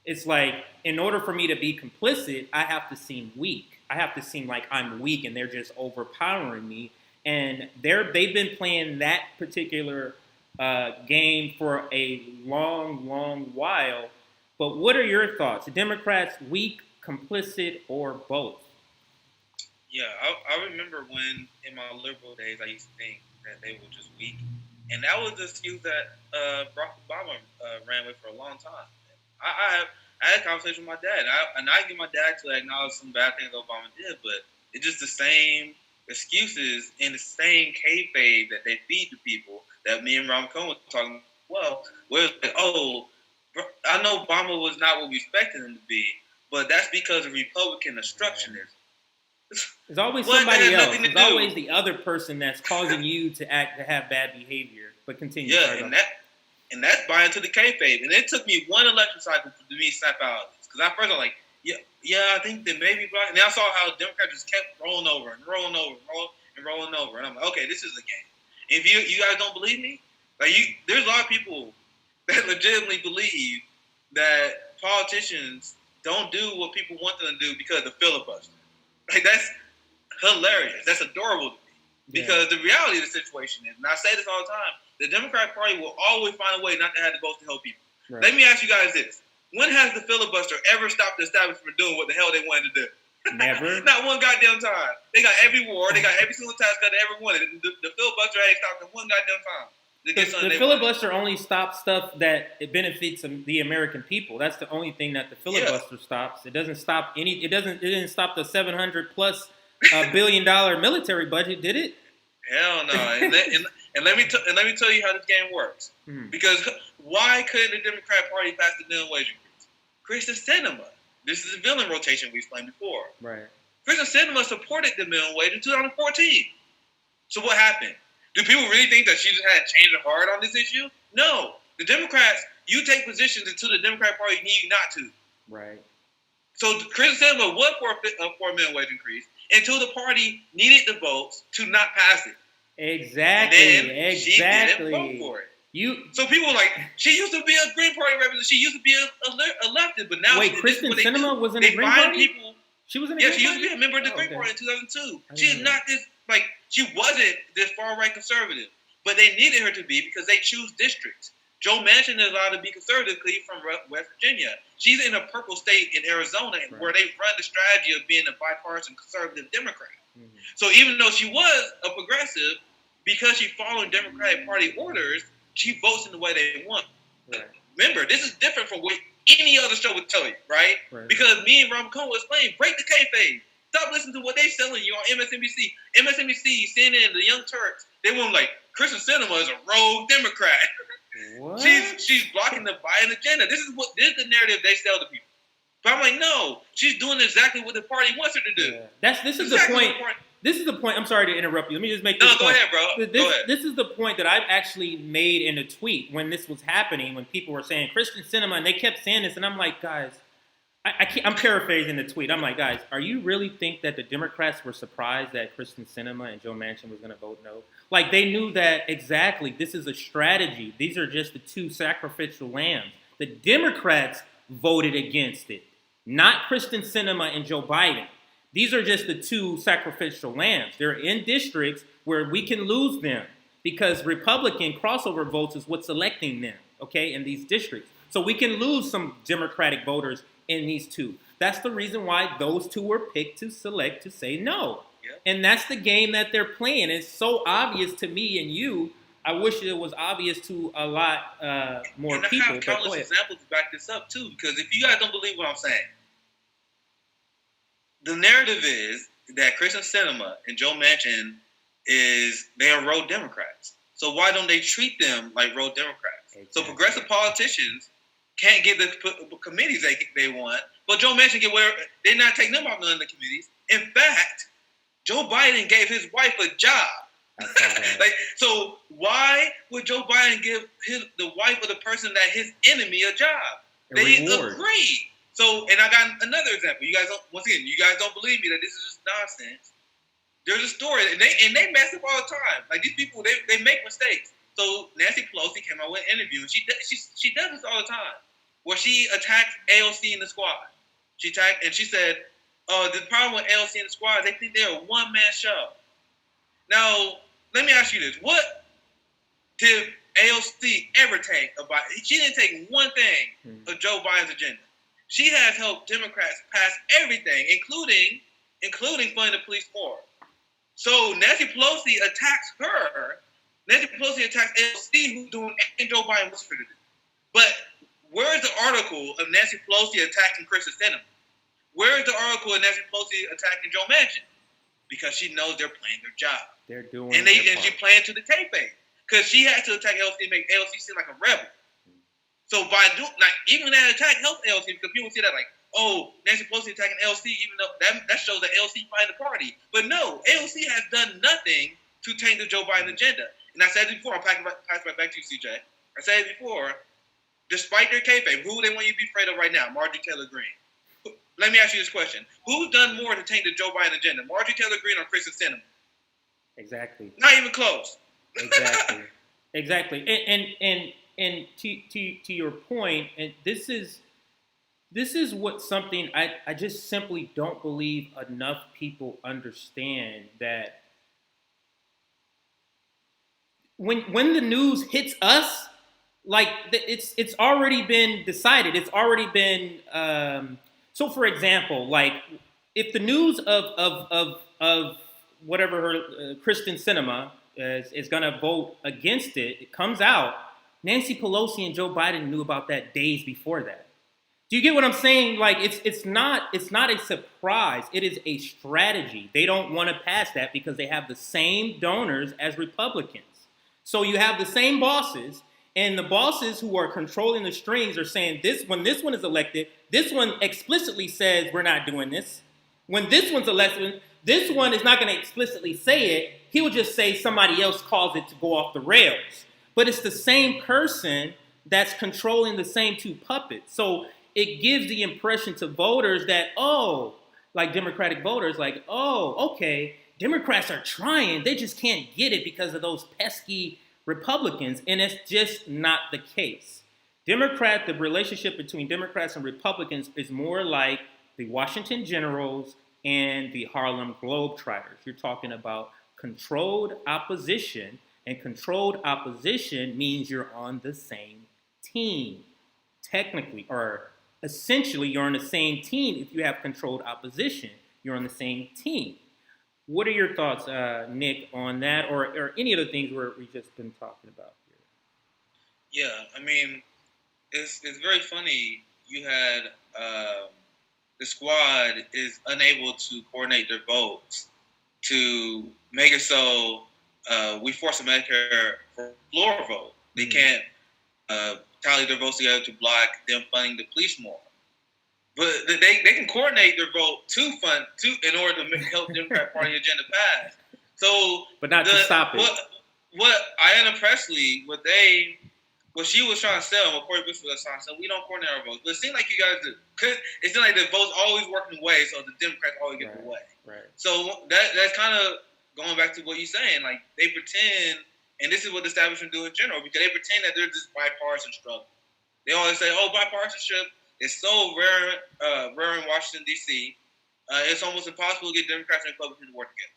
It's like, in order for me to be complicit, I have to seem weak. I have to seem like I'm weak and they're just overpowering me. And they've been playing that particular game for a long, long while. But what are your thoughts? Democrats weak, complicit, or both? Yeah, I remember when in my liberal days I used to think that they were just weak. And that was the excuse that Barack Obama ran with for a long time. I had a conversation with my dad, and I get my dad to acknowledge some bad things Obama did, but it's just the same excuses and the same kayfabe that they feed to people that me and Ron Cohen were talking about. Well, where it's like, oh, I know Obama was not what we expected him to be, but that's because of Republican obstructionism. There's always somebody else. There's always the other person that's causing you to have bad behavior. But continue. Yeah, and that's buying to the kayfabe. And it took me one election cycle for me to snap out of this. Because at first I was like, yeah, I think that maybe Black. And then I saw how Democrats just kept rolling over and rolling over and rolling over. And I'm like, okay, this is a game. If you guys don't believe me, there's a lot of people that legitimately believe that politicians don't do what people want them to do because of the filibuster. Like, that's hilarious. That's adorable to me. Because the reality of the situation is, and I say this all the time, the Democratic Party will always find a way not to have the votes to help people. Right. Let me ask you guys this. When has the filibuster ever stopped the establishment from doing what the hell they wanted to do? Never. Not one goddamn time. They got every war. They got every single tax cut they ever wanted. The filibuster ain't stopped them one goddamn time. to get something The they want. filibuster only stops stuff that it benefits the American people. That's the only thing that the filibuster stops. It doesn't stop any. It didn't stop the $700+ billion military budget, did it? Hell no. And let me tell you how this game works. Because why couldn't the Democratic Party pass the minimum wage increase? Christian Sinema. This is a villain rotation we explained before. Right. Christian Sinema supported the minimum wage in 2014. So what happened? Do people really think that she just had to change her heart on this issue? No. The Democrats, you take positions until the Democratic Party need you not to. Right. So Christian Sinema was for a minimum wage increase until the party needed the votes to not pass it. Exactly. And then she didn't vote for it. So people were like, she used to be a Green Party representative. She used to be elected, but now Kristen Sinema was in the Green Party? She was in the Green Party? Yeah, she used to be a member of the Green Party in 2002. She is not this, she wasn't this far-right conservative, but they needed her to be because they choose districts. Joe Manchin is allowed to be conservative because he's from West Virginia. She's in a purple state in Arizona where they run the strategy of being a bipartisan conservative Democrat. Mm-hmm. So even though she was a progressive, because she's following Democratic Party orders, she votes in the way they want. Right. Remember, this is different from what any other show would tell you, right? Because me and Rob Cohen was playing, break the kayfabe. Stop listening to what they selling you on MSNBC. MSNBC, CNN, the Young Turks, they want like, Kristen Sinema is a rogue Democrat. What? She's blocking the Biden agenda. This is the narrative they sell to people. But I'm like, no, she's doing exactly what the party wants her to do. Yeah. This is the point. This is the point. I'm sorry to interrupt you. Let me just make this point. No, go ahead, bro. Go ahead. This is the point that I've actually made in a tweet when this was happening, when people were saying Kristen Sinema, and they kept saying this, and I'm like, guys, I'm paraphrasing the tweet. I'm like, guys, are you really think that the Democrats were surprised that Kristen Sinema and Joe Manchin was going to vote no? Like, they knew that exactly. This is a strategy. These are just the two sacrificial lambs. The Democrats voted against it, not Kristen Sinema and Joe Biden. These are just the two sacrificial lambs. They're in districts where we can lose them because Republican crossover votes is what's electing them, okay, in these districts. So we can lose some Democratic voters in these two. That's the reason why those two were picked to select to say no. Yep. And that's the game that they're playing. It's so obvious to me and you. I wish it was obvious to a lot more people. I have countless examples to back this up, too, because if you guys don't believe what I'm saying, the narrative is that Kristen Sinema and Joe Manchin they are rogue Democrats. So why don't they treat them like rogue Democrats? Exactly. So progressive politicians can't get the committees they want, but Joe Manchin get where they're not taking them off none of the committees. In fact, Joe Biden gave his wife a job. So why would Joe Biden give the wife of the person that his enemy a job? They agree. So, and I got another example. You guys don't believe me that this is just nonsense. There's a story, and they mess up all the time. Like, these people, they make mistakes. So Nancy Pelosi came out with an interview, and she does this all the time, where she attacks AOC in the squad. She attacked, and she said, the problem with AOC in the squad, they think they're a one-man show. Now, let me ask you this. What did AOC ever take about it? She didn't take one thing of Joe Biden's agenda. She has helped Democrats pass everything, including funding the police more. So Nancy Pelosi attacks her. Nancy Pelosi attacks AOC, who's doing everything Joe Biden wants her to do. But where's the article of Nancy Pelosi attacking Kristen Sinema? Where's the article of Nancy Pelosi attacking Joe Manchin? Because she knows they're playing their job. They're doing and she playing to the kayfabe. Because she had to attack AOC and make AOC seem like a rebel. So by even that attack helped AOC because people see that like, oh, Nancy Pelosi attacking AOC, even though that shows that AOC fighting the party. But no, AOC has done nothing to taint the Joe Biden agenda. And I said it before, I'll pass it back to you, CJ. I said it before, despite their kayfabe, who they want you to be afraid of right now? Marjorie Taylor Greene. Let me ask you this question. Who's done more to taint the Joe Biden agenda? Marjorie Taylor Greene or Kristen Sinema? Exactly. Not even close. Exactly. And to your point, and this is what something I just simply don't believe enough people understand, that when the news hits us, like it's already been decided. It's already been so. For example, like if the news of whatever her Kristen Sinema is going to vote against it. It comes out. Nancy Pelosi and Joe Biden knew about that days before that. Do you get what I'm saying? Like it's not a surprise. It is a strategy. They don't want to pass that because they have the same donors as Republicans. So you have the same bosses, and the bosses who are controlling the strings are saying this when this one is elected, this one explicitly says we're not doing this. When this one's elected, this one is not going to explicitly say it. He will just say somebody else caused it to go off the rails. But it's the same person that's controlling the same two puppets. So it gives the impression to voters that, oh, like Democratic voters, like, oh, okay, Democrats are trying. They just can't get it because of those pesky Republicans. And it's just not the case. The relationship between Democrats and Republicans is more like the Washington Generals and the Harlem Globetrotters. You're talking about controlled opposition, and controlled opposition means you're on the same team, technically, or essentially you're on the same team. If you have controlled opposition, you're on the same team. What are your thoughts, Nick, on that, or any of the things we've just been talking about here? Yeah, I mean, it's very funny. You had the squad is unable to coordinate their votes to make it so we force a Medicare for floor vote. They can't tally their votes together to block them funding the police more. But they can coordinate their vote in order to help the Democrat Party agenda pass. So, but not to stop it. What Ayanna Pressley, what she was trying to sell, what Cory Bush was trying to sell, we don't coordinate our votes. But it seemed like you guys do. Because it seemed like the votes always work in the way, so the Democrats always get the way. Right. So that's kind of going back to what you're saying. Like, they pretend, and this is what the establishment do in general, because they pretend that they're just bipartisan struggle. They always say, oh, bipartisanship is so rare in Washington, D.C., it's almost impossible to get Democrats and Republicans to work together.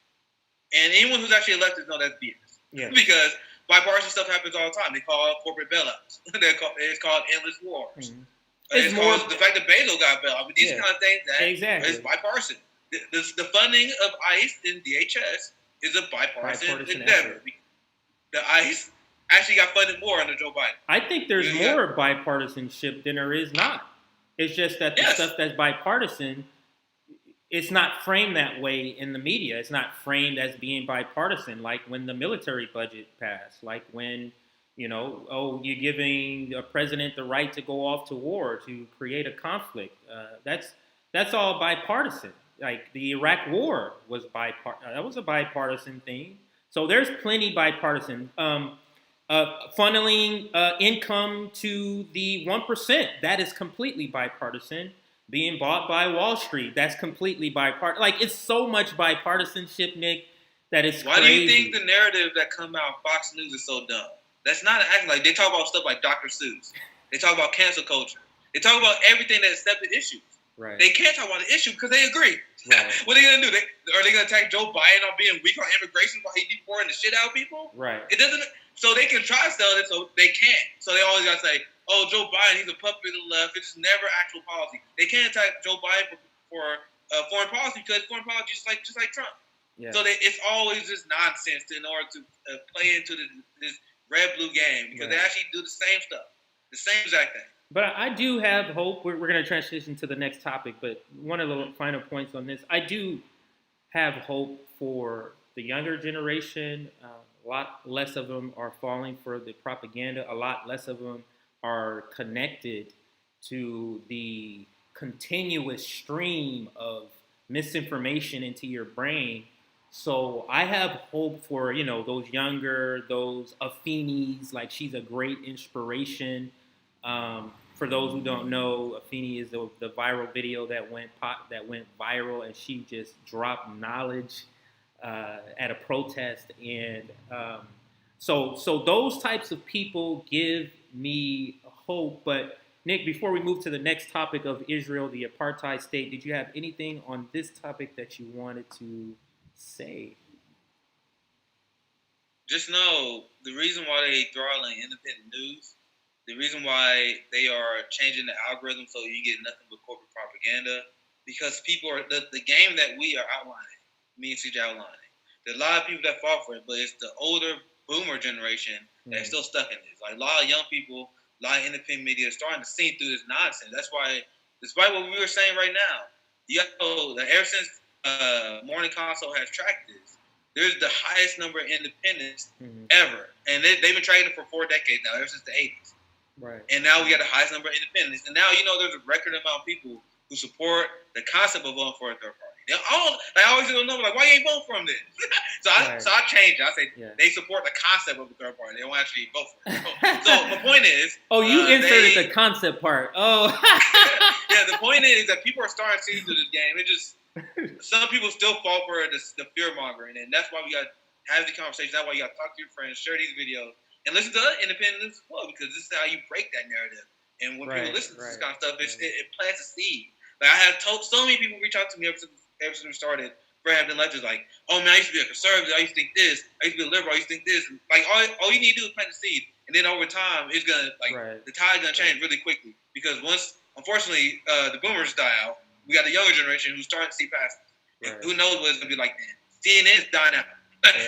And anyone who's actually elected knows that's BS. Yeah. Because bipartisan stuff happens all the time. They call it corporate bailouts. It's called endless wars. Mm-hmm. It's called the fact that Bezos got bailed. I mean, these kind of things that is bipartisan. The funding of ICE and DHS is a bipartisan endeavor. The ICE actually got funded more under Joe Biden. I think there's more bipartisanship than there is not. It's just that the stuff that's bipartisan, it's not framed that way in the media. It's not framed as being bipartisan, like when the military budget passed, like when, you're giving a president the right to go off to war to create a conflict. That's all bipartisan. Like the Iraq War was that was a bipartisan thing. So there's plenty bipartisan. Funneling income to the 1%, that is completely bipartisan. Being bought by Wall Street, that's completely bipartisan. Like, it's so much bipartisanship, Nick, that it's crazy. Why do you think the narrative that come out Fox News is so dumb? That's not acting like they talk about stuff like Dr. Seuss. They talk about cancel culture. They talk about everything that's separate issues. Right. They can't talk about the issue because they agree. Right. What are they gonna do? Are they gonna attack Joe Biden on being weak on immigration while he deporting the shit out of people? Right. It doesn't. So they can try to sell it, so they can't. So they always gotta say, "Oh, Joe Biden, he's a puppet of the left. It's never actual policy." They can't attack Joe Biden for foreign policy because foreign policy is just like Trump. Yeah. So it's always just nonsense in order to play into this red-blue game because they actually do the same stuff, the same exact thing. But I do have hope. We're going to transition to the next topic, but one of the final points on this, I do have hope for the younger generation. A lot less of them are falling for the propaganda. A lot less of them are connected to the continuous stream of misinformation into your brain. So I have hope for, those those Afenis, like she's a great inspiration. For those who don't know, Afeni is the viral video that went viral, and she just dropped knowledge at a protest, and so those types of people give me hope. But Nick, before we move to the next topic of Israel, the apartheid state, did you have anything on this topic that you wanted to say? Just know the reason why they throttling independent news. The reason why they are changing the algorithm so you get nothing but corporate propaganda, because people are the game that we are outlining, me and CJ outlining. There's a lot of people that fall for it, but it's the older boomer generation that's still stuck in this. Like a lot of young people, a lot of independent media is starting to see through this nonsense. That's why, despite what we were saying right now, ever since Morning Console has tracked this, there's the highest number of independents ever, and they've been tracking it for 4 decades now, ever since the 80s. Right. And now we got the highest number of independents, and now there's a record amount of people who support the concept of voting for a third party. I always do a number like, why you ain't vote for them then? so I changed it. I say they support the concept of a third party. They don't actually vote for it. So my point is, you inserted the concept part. Oh, yeah. The point is that people are starting to see through this game. It just some people still fall for the fear mongering, and that's why we got to have the conversation. That's why you got to talk to your friends, share these videos, and listen to other independents as well, because this is how you break that narrative. And when people listen to this kind of stuff, it plants a seed. Like I have told so many people reach out to me ever since we started for Hampton lectures, like, oh man, I used to be a conservative, I used to think this, I used to be a liberal, I used to think this. And like all you need to do is plant the seed, and then over time, it's gonna the tide's gonna change really quickly, because once, unfortunately, the boomers die out, we got the younger generation who's starting to see past it. Who knows what it's gonna be like then? CNN's dying out.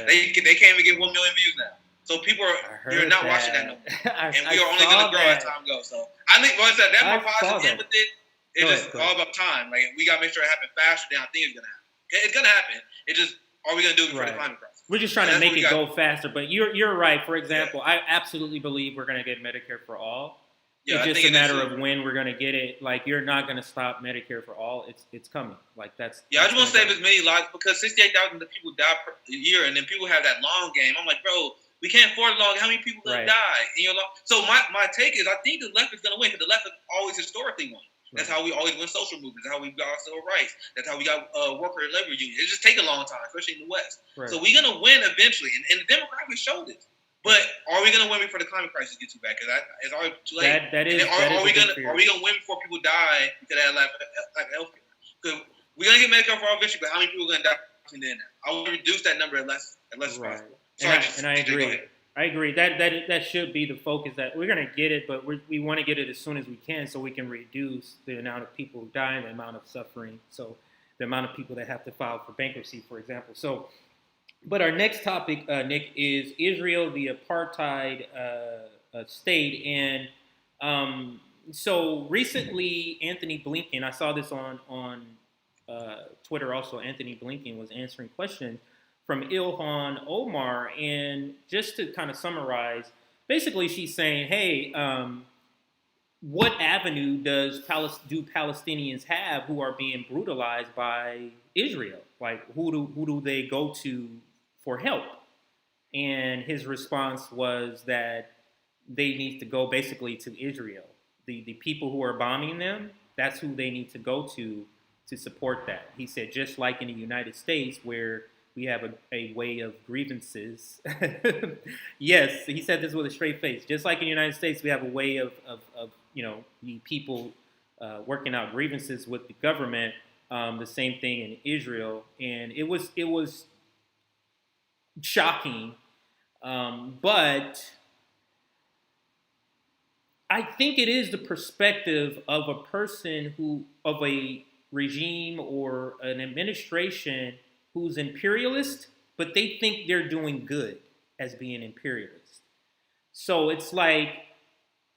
They can't even get 1 million views now. So people you're not watching that no more. And we are only gonna grow as time goes. So I think that's my positive end with it. It's just all about time. Like we gotta make sure it happens faster than I think it's gonna happen. It's gonna happen. It's just, are we gonna do it before the climate crisis? We're just trying to make it go faster. But you're right. For example, I absolutely believe we're gonna get Medicare for all. Yeah, it's just a matter of when we're gonna get it. Like you're not gonna stop Medicare for all. It's coming. Like that's. Yeah, I just want to save as many lives, because 68,000 people die per year, and then people have that long game. I'm like, bro, we can't afford a long. How many people gonna die? So my take is, I think the left is gonna win, because the left has always historically won. That's how we always win social movements. That's how we got our civil rights. That's how we got worker and labor unions. It just take a long time, especially in the West. So we're gonna win eventually, and the demographics show this. But are we gonna win before the climate crisis gets too bad? Because it's already too late. Are we gonna win before people die because they have like healthcare? Because we're gonna get Medicare for all eventually, but how many people are gonna die between then? I want to reduce that number as less as possible. I agree. I agree. That should be the focus. That we're gonna get it, but we want to get it as soon as we can, so we can reduce the amount of people dying, the amount of suffering, so the amount of people that have to file for bankruptcy, for example. So, but our next topic, Nick, is Israel, the apartheid state, and so recently, Anthony Blinken. I saw this on Twitter. Also, Anthony Blinken was answering questions from Ilhan Omar, and just to kind of summarize, basically she's saying, hey, what avenue do Palestinians have who are being brutalized by Israel? Like, who do they go to for help? And his response was that they need to go basically to Israel. The people who are bombing them, that's who they need to go to support that. He said, just like in the United States, where we have a way of grievances. Yes, he said this with a straight face. Just like in the United States, we have a way of the people working out grievances with the government. The same thing in Israel, and it was shocking. But I think it is the perspective of a person of a regime or an administration who's imperialist, but they think they're doing good as being imperialist. So it's like,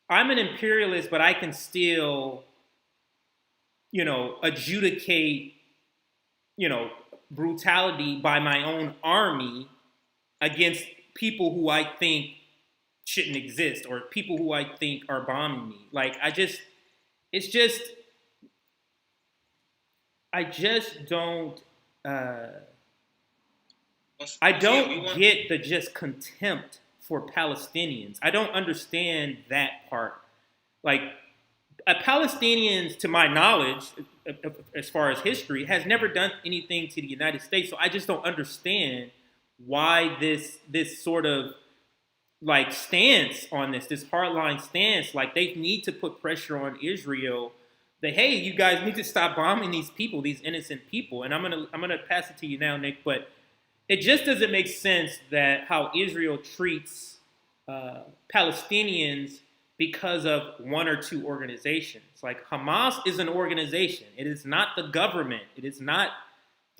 I'm an imperialist, but I can still, adjudicate, brutality by my own army against people who I think shouldn't exist, or people who I think are bombing me. Like, I just don't, I don't get the just contempt for Palestinians. I don't understand that part. Like, Palestinians, to my knowledge, as far as history, has never done anything to the United States. So I just don't understand why this sort of like stance on this hardline stance. Like, they need to put pressure on Israel that, hey, you guys need to stop bombing these people, these innocent people. And I'm gonna pass it to you now, Nick, but it just doesn't make sense that how Israel treats Palestinians because of one or two organizations. Like, Hamas is an organization. It is not the government. It is not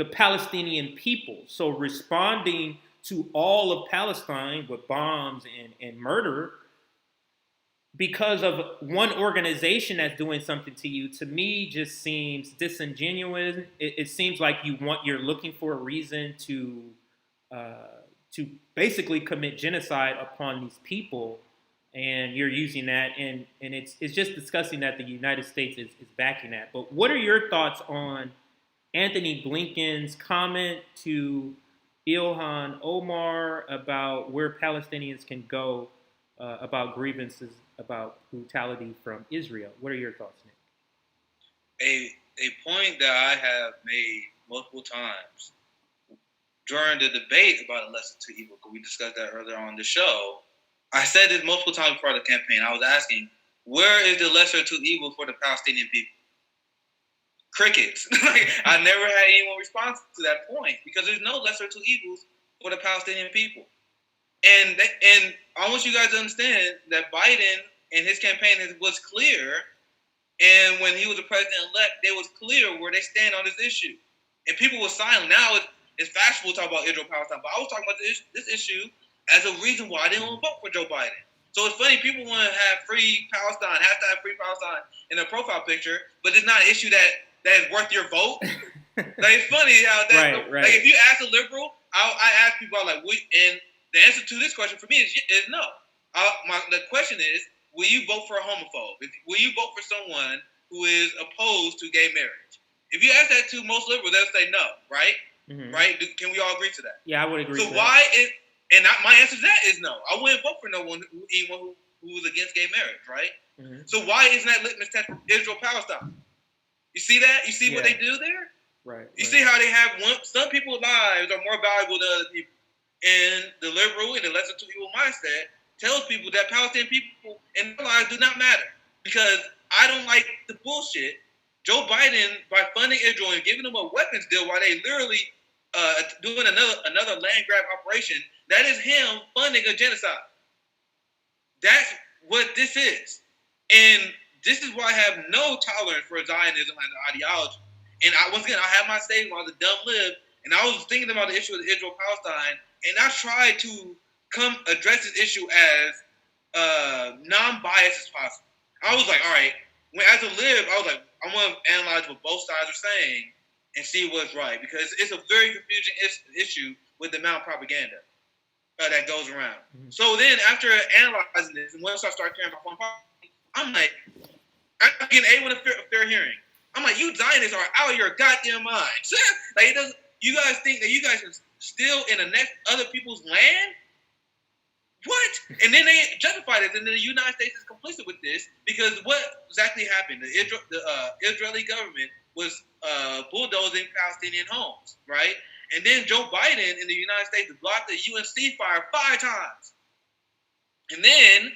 the Palestinian people. So responding to all of Palestine with bombs and murder because of one organization that's doing something to you, to me, just seems disingenuous. It seems like you're looking for a reason to basically commit genocide upon these people, and you're using that, and it's just disgusting that the United States is backing that. But what are your thoughts on Anthony Blinken's comment to Ilhan Omar about where Palestinians can go about grievances about brutality from Israel? What are your thoughts, Nick? A point that I have made multiple times during the debate about a lesser two evil, because we discussed that earlier on the show. I said this multiple times before the campaign. I was asking, where is the lesser two evil for the Palestinian people? Crickets. I never had anyone respond to that point because there's no lesser two evils for the Palestinian people. And I want you guys to understand that Biden and his campaign was clear, and when he was the president-elect, it was clear where they stand on this issue. And people were silent. Now it's fashionable to talk about Israel-Palestine, but I was talking about this issue as a reason why I didn't want to vote for Joe Biden. So it's funny, people want to have free Palestine, hashtag free Palestine in their profile picture, but it's not an issue that is worth your vote. Like, it's funny how that. Right. Like, if you ask a liberal, I ask people like, and the answer to this question for me is no. The question is, will you vote for a homophobe? Will you vote for someone who is opposed to gay marriage? If you ask that to most liberals, they'll say no, right? Mm-hmm. Right? Can we all agree to that? Yeah, I would agree. So why is my answer to that is no. I wouldn't vote for anyone who is against gay marriage, right? Mm-hmm. So why isn't that litmus test for Israel-Palestine? You see that? You see what they do there? Right. You see how they have some people's lives are more valuable than other people. And the liberal and the lesser two evil mindset tells people that Palestinian people and their lives do not matter. Because I don't like the bullshit. Joe Biden, by funding Israel and giving them a weapons deal while they literally doing another land grab operation, that is him funding a genocide. That's what this is. And this is why I have no tolerance for Zionism as an ideology. And once again, I have my say while the dumb live, and I was thinking about the issue of Israel-Palestine, and I tried to address this issue as non-biased as possible. I was like, all right, as a lib, I was like, I want to analyze what both sides are saying and see what's right, because it's a very confusing issue with the amount of propaganda that goes around. Mm-hmm. So then, after analyzing this, and once I started caring about foreign policy, I'm like, I'm getting A with a fair hearing. I'm like, you Zionists are out of your goddamn minds. Like, you guys think that you guys are still in the next other people's land? What? And then they justified it, and then the United States is complicit with this because what exactly happened? The Israeli government was bulldozing Palestinian homes, right? And then Joe Biden in the United States blocked the UN ceasefire 5 times. And then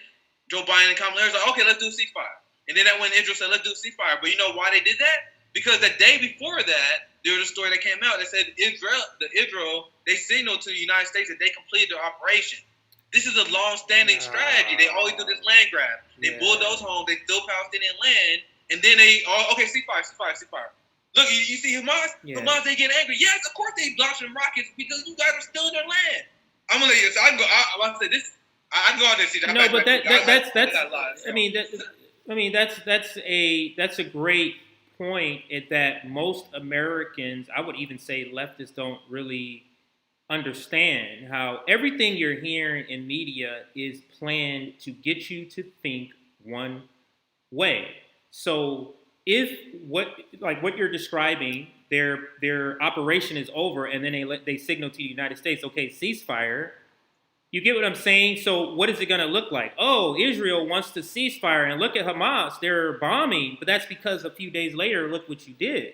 Joe Biden and Kamala Harris were like, okay, let's do a ceasefire. And then that when Israel said, let's do a ceasefire. But you know why they did that? Because the day before that, there was a story that came out that said Israel, they signaled to the United States that they completed their operation. This is a long-standing strategy. They always do this land grab. They bulldoze homes. They steal Palestinian land. And then okay, ceasefire. Look, you see Hamas? Yeah. Hamas, they get angry. Yes, of course they launching rockets because you guys are stealing their land. I'm going to let you, so I can go, I'm going to say this. I can go on this. No, but that's a great point. That most Americans, I would even say leftists, don't really understand how everything you're hearing in media is planned to get you to think one way. So if what you're describing, their operation is over, and then they signal to the United States, okay, ceasefire. You get what I'm saying? So what is it going to look like? Oh, Israel wants to ceasefire, and look at Hamas. They're bombing, but that's because a few days later, look what you did.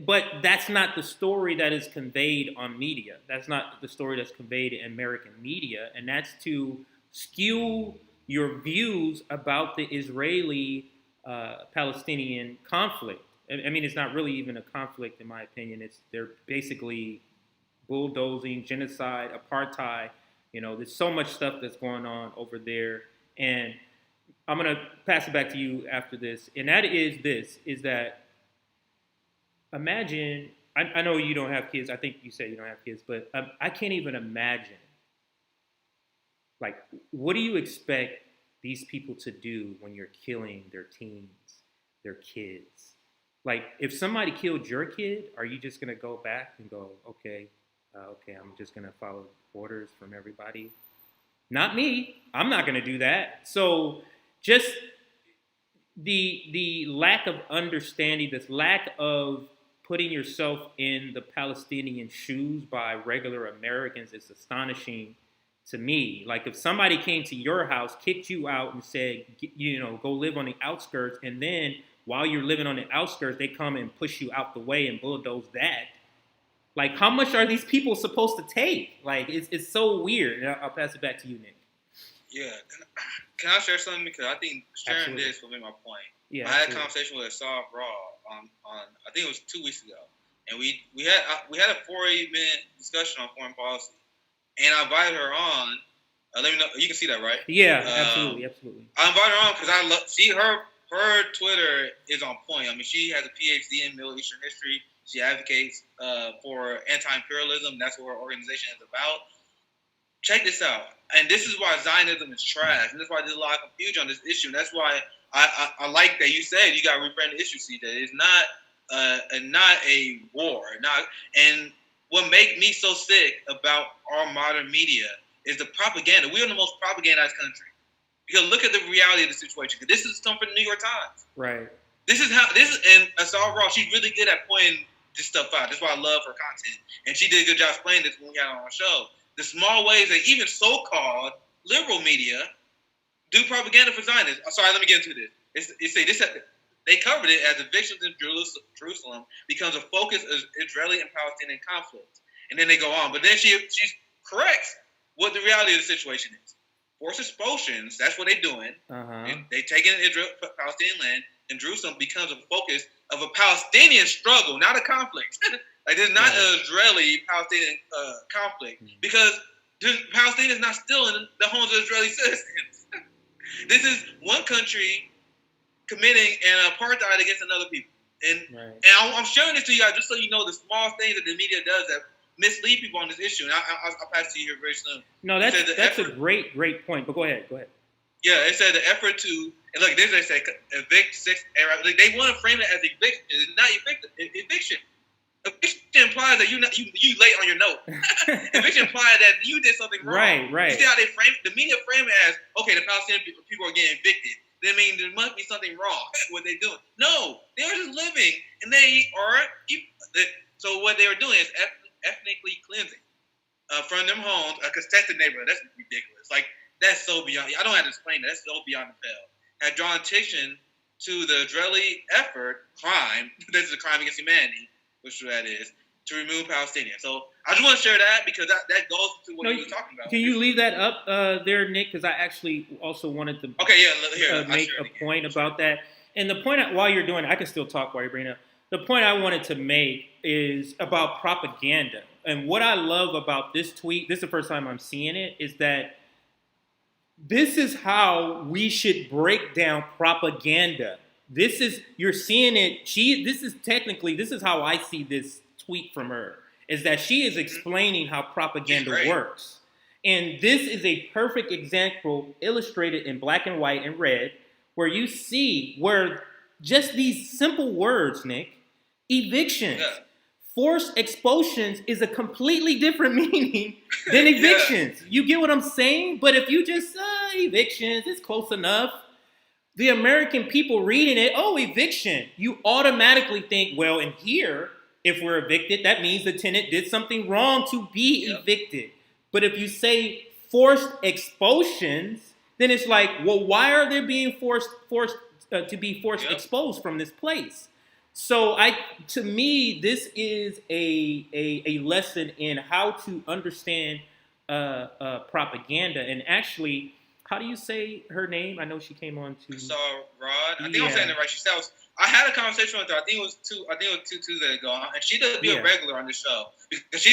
But that's not the story that is conveyed on media. That's not the story that's conveyed in American media, and that's to skew your views about the Israeli-Palestinian conflict. I mean, it's not really even a conflict, in my opinion. They're basically bulldozing, genocide, apartheid. You know, there's so much stuff that's going on over there. And I'm going to pass it back to you after this. And that is this, is that imagine I know you don't have kids. I think you said you don't have kids, but I can't even imagine. Like, what do you expect these people to do when you're killing their teens, their kids? Like, if somebody killed your kid, are you just gonna go back and go, okay, okay, I'm just gonna follow orders from everybody? Not me. I'm not gonna do that. So, just the lack of understanding, this lack of putting yourself in the Palestinian shoes by regular Americans is astonishing to me. Like if somebody came to your house, kicked you out, and said, go live on the outskirts, and then while you're living on the outskirts, they come and push you out the way and bulldoze that. Like, how much are these people supposed to take? Like, it's so weird. I'll pass it back to you, Nick. Yeah. Can I share something? Because I think sharing Absolutely. this will make my point. Yeah, I had a conversation with Asaf Raw on I think it was 2 weeks ago, and we had a 40-minute discussion on foreign policy, and I invited her on. Let me know. You can see that, right? Yeah, absolutely. I invited her on because I love. Her Twitter is on point. I mean, she has a PhD in Middle Eastern history. She advocates for anti-imperialism. That's what her organization is about. Check this out. And this is why Zionism is trash. And that's why there's a lot of confusion on this issue. And that's why I like that you said you got to reframe the issue, CJ. It's not a war. And what makes me so sick about our modern media is the propaganda. We are the most propagandized country. Because look at the reality of the situation. Because this is something from the New York Times. Right. And Asal Raw, she's really good at pointing this stuff out. That's why I love her content. And she did a good job explaining this when we had her on our show. The small ways that even so-called liberal media do propaganda for Zionists. Sorry, let me get into this. They covered it as evictions in Jerusalem becomes a focus of Israeli and Palestinian conflict. And then they go on. But then she corrects what the reality of the situation is. Forced expulsions, that's what they're doing. Uh-huh. They taking Israel, Palestinian land, and Jerusalem becomes a focus of a Palestinian struggle, not a conflict. Like, there's not an Israeli-Palestinian conflict because Palestine is not still in the homes of Israeli citizens. This is one country committing an apartheid against another people. And I'm sharing this to you guys just so you know the small things that the media does that mislead people on this issue. And I'll pass it to you here very soon. No, that's a great point. But go ahead. Yeah, it said the effort to, and look, this they say evict 6. Like, they want to frame it as eviction. It's not eviction. Eviction implies that you late on your note. Eviction implies that you did something wrong. Right. You see how they frame the media frame it as, okay, the Palestinian people are getting evicted. That means there must be something wrong with what they're doing. No, they are just living, and they are. So what they are doing is ethnically cleansing from them homes, a contested neighborhood. That's ridiculous. Like, that's so beyond. I don't have to explain that. That's so beyond the pale. Had drawn attention to the Israeli crime. This is a crime against humanity, which that is, to remove Palestinians. So I just want to share that because that goes to what you were talking about. Can you leave that up there, Nick? Because I actually also wanted to make a point about that. And the point, while you're doing it, I can still talk while you're bringing it up. The point I wanted to make is about propaganda. And what I love about this tweet, this is the first time I'm seeing it, is that this is how we should break down propaganda. You're seeing it. This is how I see this tweet from her, is that she is explaining how propaganda works. And this is a perfect example illustrated in black and white and red, where you see where just these simple words, Nick, evictions, forced expulsions is a completely different meaning than evictions. You get what I'm saying? But if you just evictions, it's close enough. The American people reading it, eviction, you automatically think, well, in here, if we're evicted, that means the tenant did something wrong to be evicted. But if you say forced expulsions, then it's like, well, why are they being forced exposed from this place? So to me, this is a lesson in how to understand propaganda. And actually, how do you say her name? I know she came on to. Rod. I think I'm saying it right. She said I had a conversation with her. I think it was two Tuesdays ago, and she does be a regular on the show because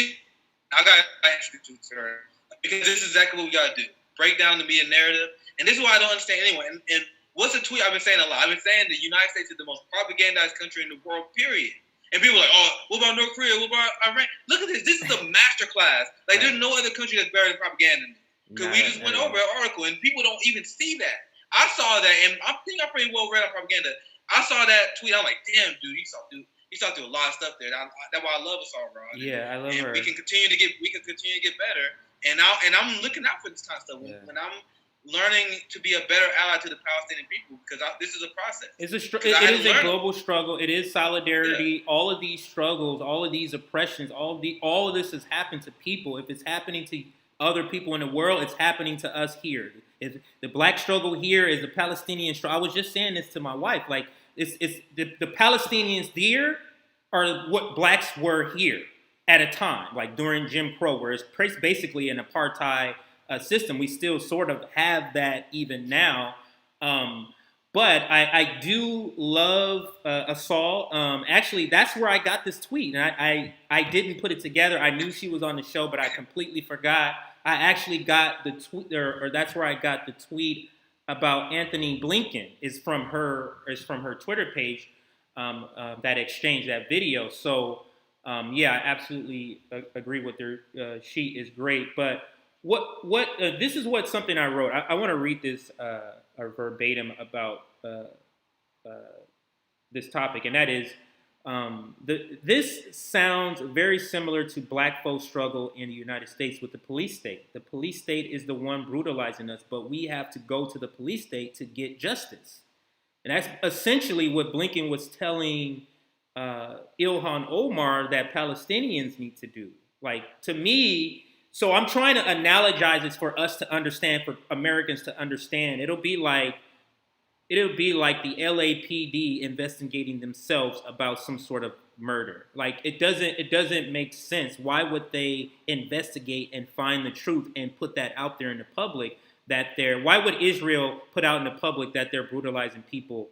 I got introduced to her because this is exactly what we got to do: break down the media narrative. And this is why I don't understand anyone. And what's the tweet I've been saying a lot? I've been saying the United States is the most propagandized country in the world, period. And people are like, oh, what about North Korea? What about Iran? Look at this. This is a master class. Like, Right. there's no other country that's better than propaganda than this. Because we just went over an article, and people don't even see that. I saw that, and I think I'm pretty well read on propaganda. I saw that tweet. I'm like, damn, dude, he saw through a lot of stuff there. That's why I love Assault Rod. Yeah, I love and her. we can continue to get better. And I'm looking out for this kind of stuff. Yeah. When I'm learning to be a better ally to the Palestinian people, because this is a process. It is a global struggle. It is solidarity. Yeah. All of these struggles, all of these oppressions, all of this has happened to people. If it's happening to other people in the world, it's happening to us here. If the black struggle here is the Palestinian struggle. I was just saying this to my wife. Like, it's the Palestinians there are what blacks were here at a time, like during Jim Crow, where it's basically an apartheid system. We still sort of have that even now. But I do love Assault. Actually, that's where I got this tweet. And I didn't put it together. I knew she was on the show, but I completely forgot. I actually got the tweet, or that's where I got the tweet about Anthony Blinken. Is from her Twitter page, that exchange, that video. So yeah, I absolutely agree with her. She is great. But what this is something I wrote. I want to read this verbatim about this topic, and that is this sounds very similar to black folks' struggle in the United States with the police state. The police state is the one brutalizing us, but we have to go to the police state to get justice. And that's essentially what Blinken was telling Ilhan Omar that Palestinians need to do. Like, to me, so I'm trying to analogize this for us to understand, for Americans to understand. It'll be like the LAPD investigating themselves about some sort of murder. Like, it doesn't make sense. Why would they investigate and find the truth and put that out there in the public? Why would Israel put out in the public that they're brutalizing people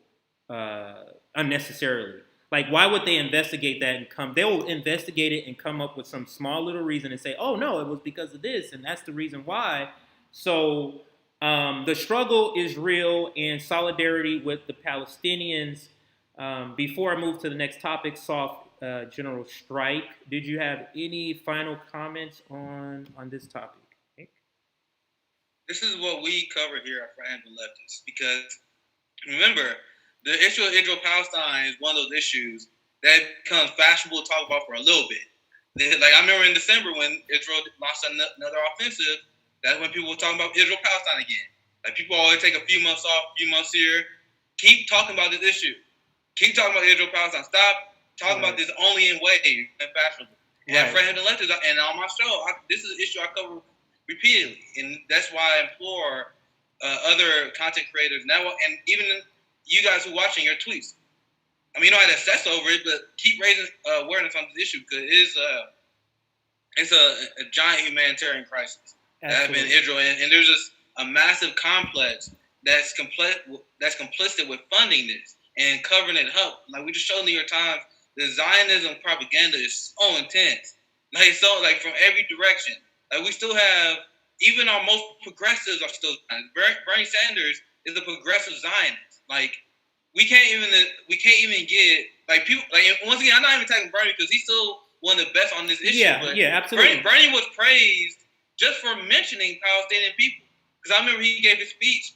unnecessarily? Like, why would they investigate that and they will investigate it and come up with some small little reason and say, oh no, it was because of this, and that's the reason why. So the struggle is real, and solidarity with the Palestinians. Before I move to the next topic, general strike, did you have any final comments on this topic? This is what we cover here at Hampton Leftists, because remember, the issue of Israel-Palestine is one of those issues that becomes fashionable to talk about for a little bit. Like, I remember in December when Israel launched another offensive, that's when people were talking about Israel-Palestine again. Like, people always take a few months off, a few months here. Keep talking about this issue. Keep talking about Israel-Palestine. Stop talking about this only in waves and fashionable. And at Hampton Leftists, and on my show, this is an issue I cover repeatedly, and that's why I implore other content creators now, and even you guys who are watching your tweets. I mean, you don't have to obsess over it, but keep raising awareness on this issue, because it's a giant humanitarian crisis that has been Israel, and there's just a massive complex that's complicit with funding this and covering it up. Like, we just showed in the New York Times, the Zionism propaganda is so intense, like from every direction. Like, we still have, even our most progressives are still Zionists. Bernie Sanders is a progressive Zionist. Like, we can't even get, like, people, like, once again, I'm not even attacking Bernie because he's still one of the best on this issue. Yeah, absolutely. Bernie was praised just for mentioning Palestinian people. Because I remember he gave his speech,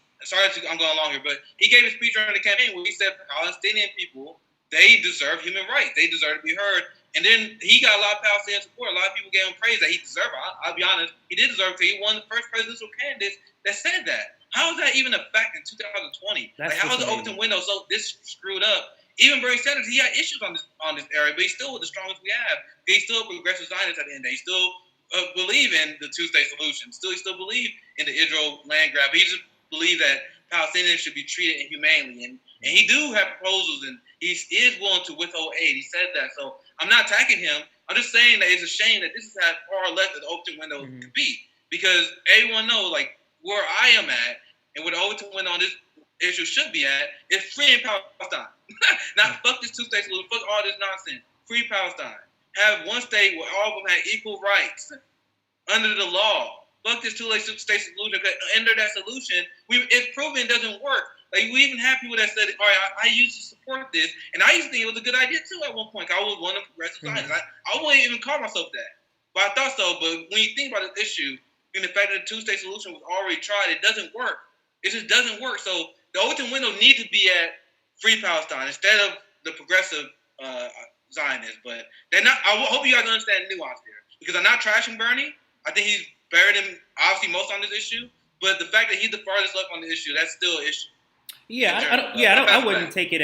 I'm going longer, but he gave his speech during the campaign where he said Palestinian people, they deserve human rights. They deserve to be heard. And then he got a lot of Palestinian support. A lot of people gave him praise that he deserved. I'll be honest, he did deserve it. He won the first presidential candidates that said that. How is that even a fact in 2020? Like, how is the Overton window so this screwed up? Even Bernie Sanders, he had issues on this area, but he's still the strongest we have. He's still a progressive Zionist at the end of the day. He still believe in the two-state solution. He still believe in the Israel land grab. He just believe that Palestinians should be treated inhumanely. And he do have proposals, and he is willing to withhold aid. He said that. So I'm not attacking him. I'm just saying that it's a shame that this is as far left as the Overton window could be. Because everyone knows, like, where I am at and where the Overton window on this issue should be at is freeing Palestine. Not fuck this two-state solution, fuck all this nonsense. Free Palestine. Have one state where all of them have equal rights under the law. Fuck this two-state solution. Under that solution, it's proven it doesn't work. Like, we even have people that said, all right, I used to support this, and I used to think it was a good idea too at one point. I was one of the progressive Zionists. I wouldn't even call myself that, but I thought so. But when you think about this issue, and the fact that the two-state solution was already tried, it doesn't work. It just doesn't work. So the Overton window needs to be at Free Palestine instead of the progressive Zionists. But they're not. I hope you guys understand the nuance there, because I'm not trashing Bernie. I think he's better than obviously most on this issue. But the fact that he's the farthest left on the issue, that's still an issue. Yeah, I wouldn't take it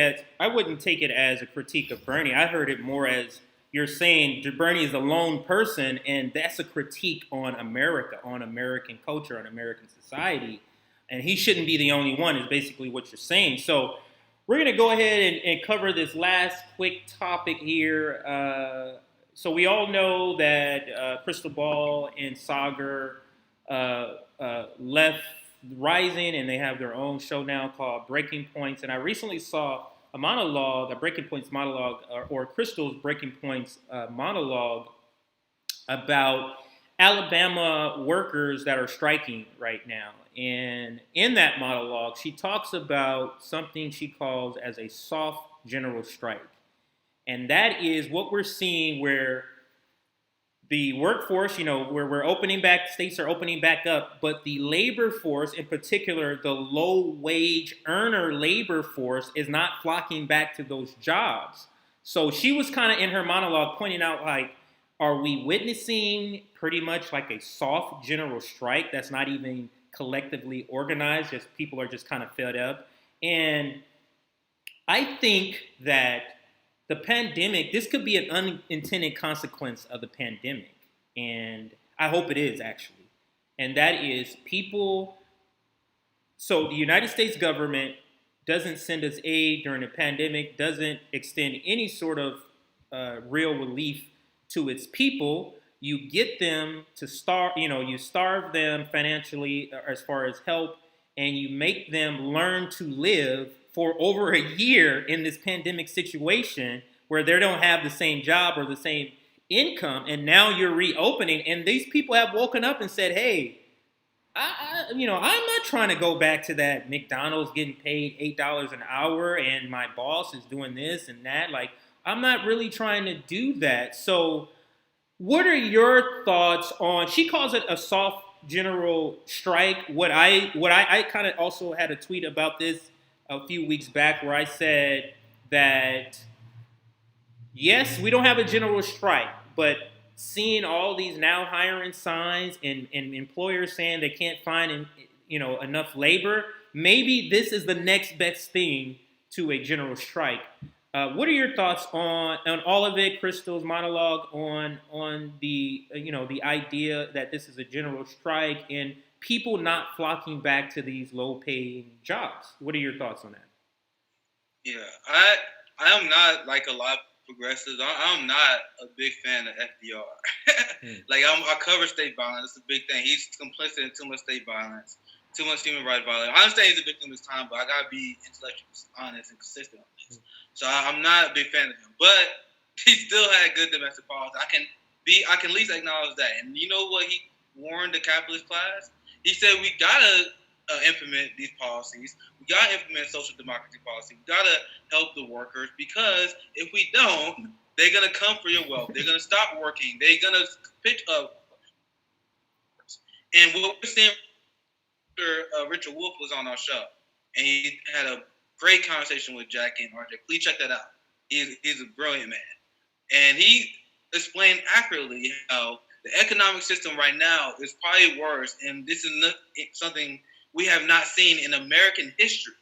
as a critique of Bernie. I heard it more as you're saying Bernie is a lone person, and that's a critique on America, on American culture, on American society, and he shouldn't be the only one. Is basically what you're saying. So we're gonna go ahead and cover this last quick topic here. So we all know that Crystal Ball and Sagar left Rising, and they have their own show now called Breaking Points. And I recently saw a Breaking Points monologue, or Crystal's Breaking Points monologue about Alabama workers that are striking right now. And in that monologue, she talks about something she calls as a soft general strike. And that is what we're seeing, where the workforce, where we're opening back, states are opening back up, but the labor force, in particular, the low-wage earner labor force, is not flocking back to those jobs. So she was kind of in her monologue pointing out, like, are we witnessing pretty much like a soft general strike that's not even collectively organized, just people are just kind of fed up? And I think that the pandemic, this could be an unintended consequence of the pandemic. And I hope it is, actually. And that is so the United States government doesn't send us aid during the pandemic, doesn't extend any sort of real relief to its people. You get them to starve, you starve them financially as far as help, and you make them learn to live for over a year in this pandemic situation where they don't have the same job or the same income, and now you're reopening, and these people have woken up and said, hey, I'm not trying to go back to that McDonald's getting paid $8 an hour and my boss is doing this and that. Like, I'm not really trying to do that. So what are your thoughts on, she calls it a soft general strike. What I kind of also had a tweet about this a few weeks back where I said that, yes, we don't have a general strike, but seeing all these now hiring signs and employers saying they can't find enough labor, maybe this is the next best thing to a general strike. What are your thoughts on all of it, Crystal's monologue on the the idea that this is a general strike and people not flocking back to these low-paying jobs? What are your thoughts on that? Yeah, I am not like a lot of progressives. I'm not a big fan of FDR. Like, I cover state violence. It's a big thing. He's complicit in too much state violence, too much human rights violence. I understand he's a victim of his time, but I gotta be intellectually honest and consistent on this. So I'm not a big fan of him, but he still had good domestic policy. I can at least acknowledge that. And you know what he warned the capitalist class? He said we gotta implement these policies. We gotta implement social democracy policy. We gotta help the workers, because if we don't, they're gonna come for your wealth. They're gonna stop working. They're gonna pick up. And what we're seeing, Richard Wolff was on our show, and he had a great conversation with Jackie and RJ. Please check that out. He's a brilliant man, and he explained accurately how the economic system right now is probably worse, and this is something we have not seen in American history.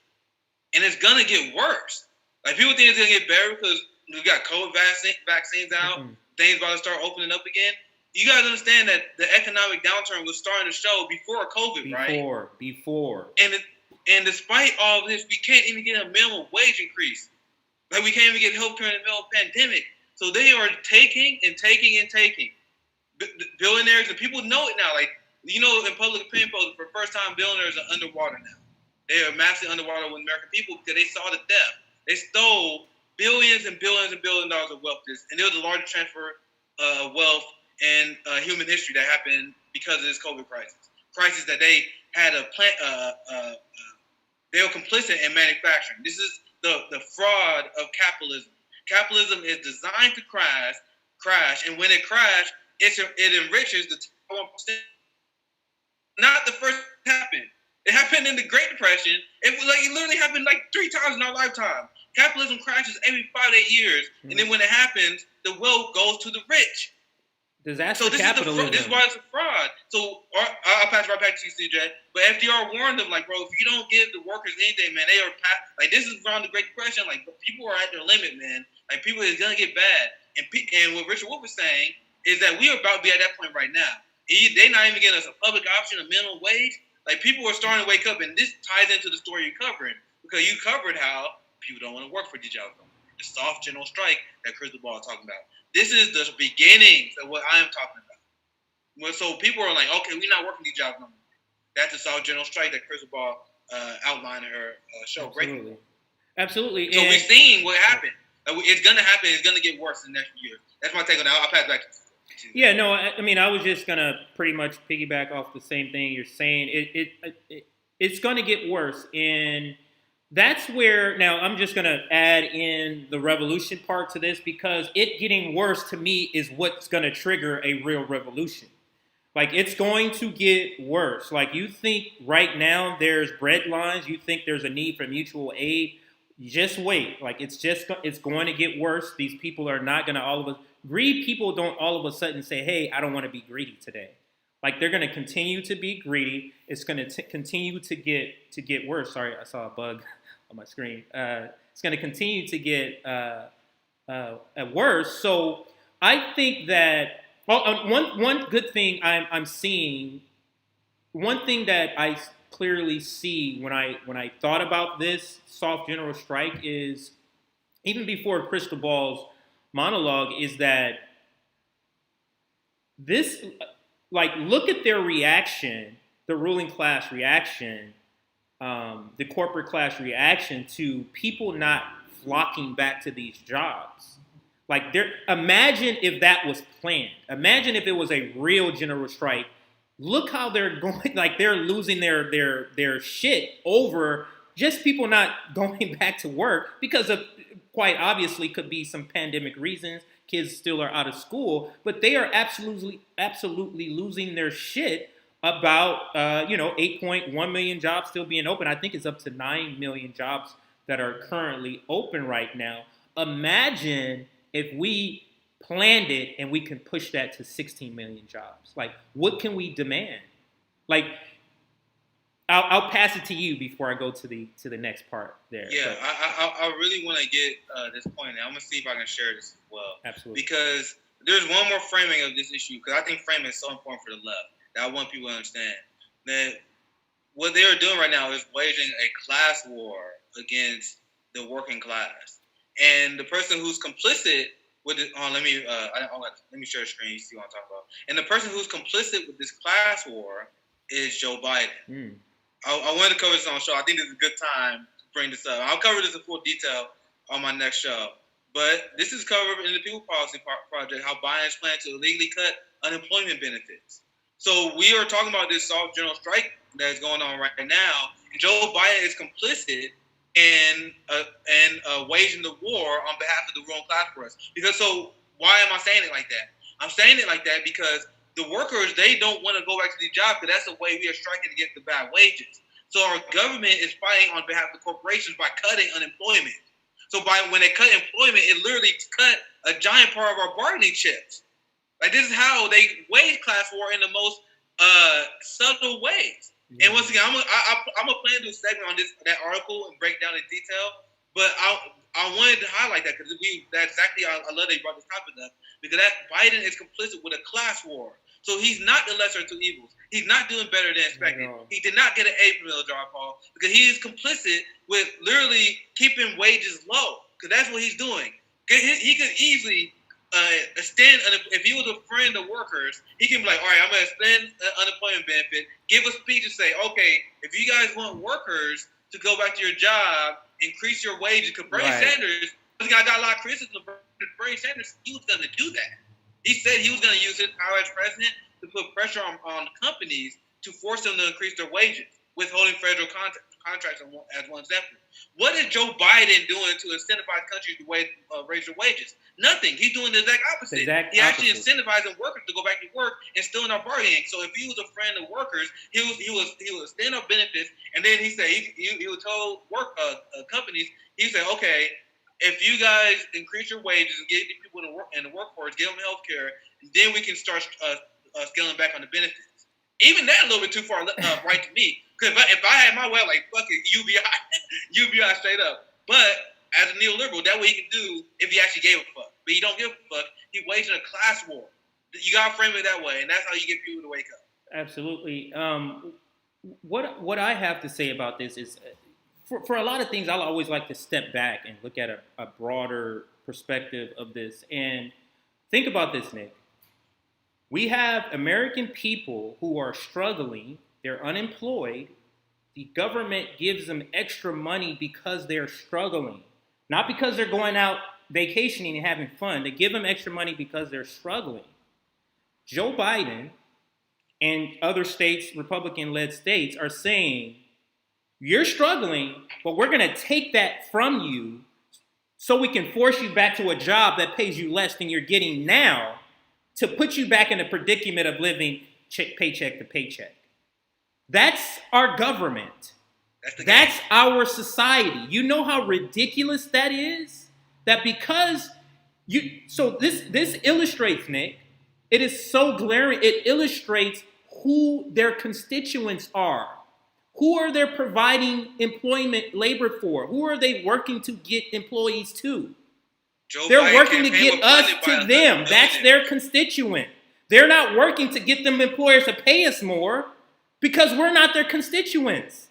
And it's going to get worse. Like, people think it's going to get better because we got COVID vaccines out, things about to start opening up again. You got to understand that the economic downturn was starting to show before COVID, right? Before. And despite all of this, we can't even get a minimum wage increase. Like, we can't even get health care in the middle of the pandemic. So they are taking and taking and taking. Billionaires, and people know it now. Like, in public opinion polls, for the first time, billionaires are underwater now. They are massively underwater with American people because they saw the theft. They stole billions and billions and billions of dollars of wealth. And it was the largest transfer of wealth in human history that happened because of this COVID crisis. Crisis that they had They are complicit in manufacturing. This is the fraud of capitalism. Capitalism is designed to crash, and when it crashes, it enriches the top 1%. Not the first happened. It happened in the Great Depression. It literally happened like 3 times in our lifetime. Capitalism crashes every 5 to 8 years, and then when it happens, the wealth goes to the rich. Disaster So this capitalism. This is why it's a fraud. So I'll pass right back to you, CJ. But FDR warned them, like, bro, if you don't give the workers anything, man, they are like, this is around the Great Depression. Like, people are at their limit, man. Like, people is gonna get bad. And what Richard Wolff was saying is that we are about to be at that point right now. They're not even giving us a public option, a minimum wage. Like, people are starting to wake up, and this ties into the story you're covering, because you covered how people don't want to work for these jobs. The soft general strike that Crystal Ball is talking about. This is the beginnings of what I am talking about. So people are like, okay, we're not working these jobs no more. That's the soft general strike that Crystal Ball outlined in her show. Absolutely. Absolutely. So we're seeing what happened. It's going to happen. It's going to get worse in the next few years. That's my take on that. I'll pass it back to you. Yeah, no, I mean, I was just going to pretty much piggyback off the same thing you're saying. It's going to get worse. And that's where, now I'm just going to add in the revolution part to this, because it getting worse to me is what's going to trigger a real revolution. Like, it's going to get worse. Like, you think right now there's bread lines, you think there's a need for mutual aid, just wait. Like, it's going to get worse. These people are not going to greedy people don't all of a sudden say, hey, I don't want to be greedy today. Like, they're going to continue to be greedy. It's going to continue to get worse. Sorry, I saw a bug on my screen. It's going to continue to get worse. So I think that one good thing I'm seeing, one thing that I clearly see when I thought about this soft general strike is, even before Crystal Ball's monologue, is that this, like, look at their reaction, the ruling class reaction, the corporate class reaction to people not flocking back to these jobs. Like, imagine if that was planned. Imagine if it was a real general strike. Look how they're going, like, they're losing their shit over just people not going back to work because of, quite obviously, could be some pandemic reasons. Kids still are out of school, but they are absolutely losing their shit about 8.1 million jobs still being open. I think it's up to 9 million jobs that are currently open right now. Imagine if we planned it and we can push that to 16 million jobs. Like, what can we demand? Like, I'll pass it to you before I go to the next part there. Yeah, but I really want to get this point. I'm gonna see if I can share this as well. Absolutely. Because there's one more framing of this issue, because I think framing is so important for the left that I want people to understand that what they are doing right now is waging a class war against the working class, and the person who's complicit with it. Let me share the screen. You see what I'm talking about. And the person who's complicit with this class war is Joe Biden. I wanted to cover this on the show. I think this is a good time to bring this up. I'll cover this in full detail on my next show. But this is covered in the People Policy Project, how Biden is planning to illegally cut unemployment benefits. So we are talking about this soft general strike that is going on right now. And Joe Biden is complicit in waging the war on behalf of the ruling class for us. So why am I saying it like that? I'm saying it like that because the workers, they don't want to go back to the job, because that's the way we are striking against the bad wages. So our government is fighting on behalf of the corporations by cutting unemployment. So when they cut employment, it literally cut a giant part of our bargaining chips. Like, this is how they wage class war in the most subtle ways. Mm-hmm. And once again, I'm gonna plan to do a segment on that article and break down in detail. But I wanted to highlight that because that's exactly, I love that you brought this topic up, because that Biden is complicit with a class war. So he's not the lesser of two evils. He's not doing better than expected. No. He did not get an A from the job, Paul, because he is complicit with literally keeping wages low, because that's what he's doing. He could easily extend, if he was a friend of workers, he can be like, all right, I'm going to extend unemployment benefit, give a speech and say, okay, if you guys want workers to go back to your job, increase your wages, because Bernie Sanders, I got a lot of criticism of Bernie Sanders, he was going to do that. He said he was going to use his power as president to put pressure on companies to force them to increase their wages, withholding federal contracts as one sector. What is Joe Biden doing to incentivize countries to raise their wages? Nothing. He's doing the exact opposite. He actually incentivizing workers to go back to work and still in our bargaining. So if he was a friend of workers, he would extend our benefits, and then he said he would tell companies, he said, okay, if you guys increase your wages and get these people in the workforce, give them health care, then we can start scaling back on the benefits. Even that a little bit too far right to me. Because if I had my way, like, fuck it, UBI straight up. But as a neoliberal, that's what he can do if he actually gave a fuck. But he don't give a fuck. He's waging a class war. You got to frame it that way, and that's how you get people to wake up. Absolutely. What I have to say about this is, for a lot of things, I'll always like to step back and look at a broader perspective of this. And think about this, Nick. We have American people who are struggling. They're unemployed. The government gives them extra money because they're struggling. Not because they're going out vacationing and having fun. They give them extra money because they're struggling. Joe Biden and other states, Republican-led states, are saying, you're struggling, but we're going to take that from you so we can force you back to a job that pays you less than you're getting now, to put you back in a predicament of living paycheck to paycheck. That's our government. That's our society. You know how ridiculous that is? That because so this illustrates, Nick, it is so glaring. It illustrates who their constituents are. Who are they providing employment labor for? Who are they working to get employees to? They're working to get us to them. That's their constituent. They're not working to get them employers to pay us more because we're not their constituents.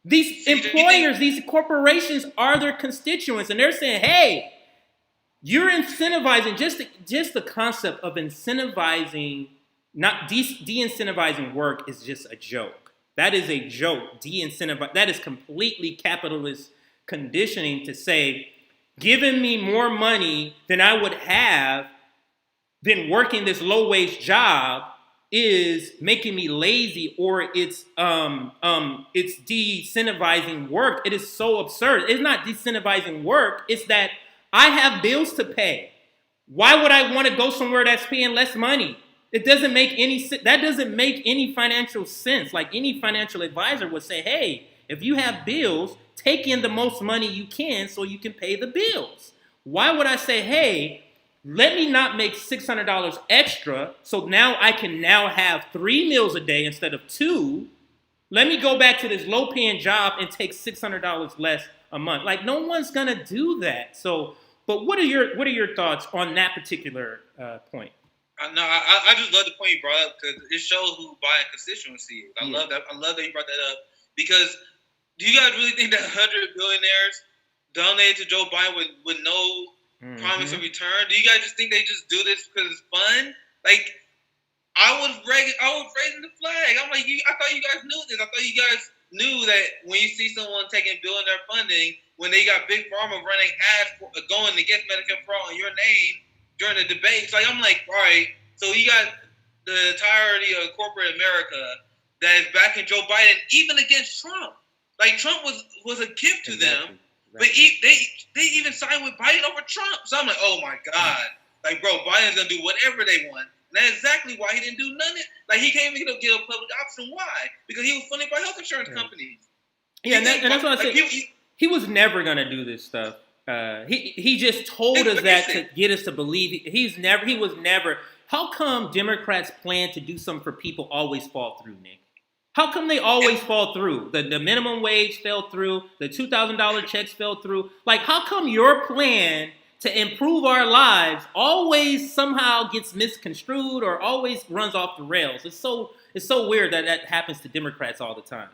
These employers, these corporations are their constituents, and they're saying, hey, you're incentivizing, just the concept of incentivizing, not de-incentivizing work is just a joke. That is a joke. That is completely capitalist conditioning to say, giving me more money than I would have been working this low-wage job is making me lazy, or it's de-incentivizing work. It is so absurd. It's not de-incentivizing work. It's that I have bills to pay. Why would I want to go somewhere that's paying less money? It doesn't make any sense. That doesn't make any financial sense. Like any financial advisor would say, hey, if you have bills, take in the most money you can so you can pay the bills. Why would I say, hey, let me not make $600 extra so now I can now have 3 meals a day instead of 2. Let me go back to this low-paying job and take $600 less a month. Like, no one's going to do that. So, but what are your thoughts on that particular point? I just love the point you brought up because it shows who buying constituency is. I love that. I love that you brought that up because do you guys really think that 100 billionaires donated to Joe Biden with no promise of return? Do you guys just think they just do this because it's fun? Like, I was raising the flag. I'm like, I thought you guys knew this. I thought you guys knew that when you see someone taking billionaire funding, when they got Big Pharma running ads going against Medicare fraud in your name during the debates, like I'm like, all right, so you got the entirety of corporate America that is backing Joe Biden, even against Trump. Like Trump was a gift to them, but they even signed with Biden over Trump. So I'm like, oh my God, like bro, Biden's gonna do whatever they want. And that's exactly why he didn't do nothing. Like he can't even get a public option. Why? Because he was funded by health insurance companies. Yeah, and that's what I said. He was never gonna do this stuff. He just told us that to get us to believe. He was never. How come Democrats plan to do something for people always fall through, Nick? How come they always fall through? The minimum wage fell through. The $2,000 checks fell through. Like, how come your plan to improve our lives always somehow gets misconstrued or always runs off the rails? It's so weird that happens to Democrats all the time.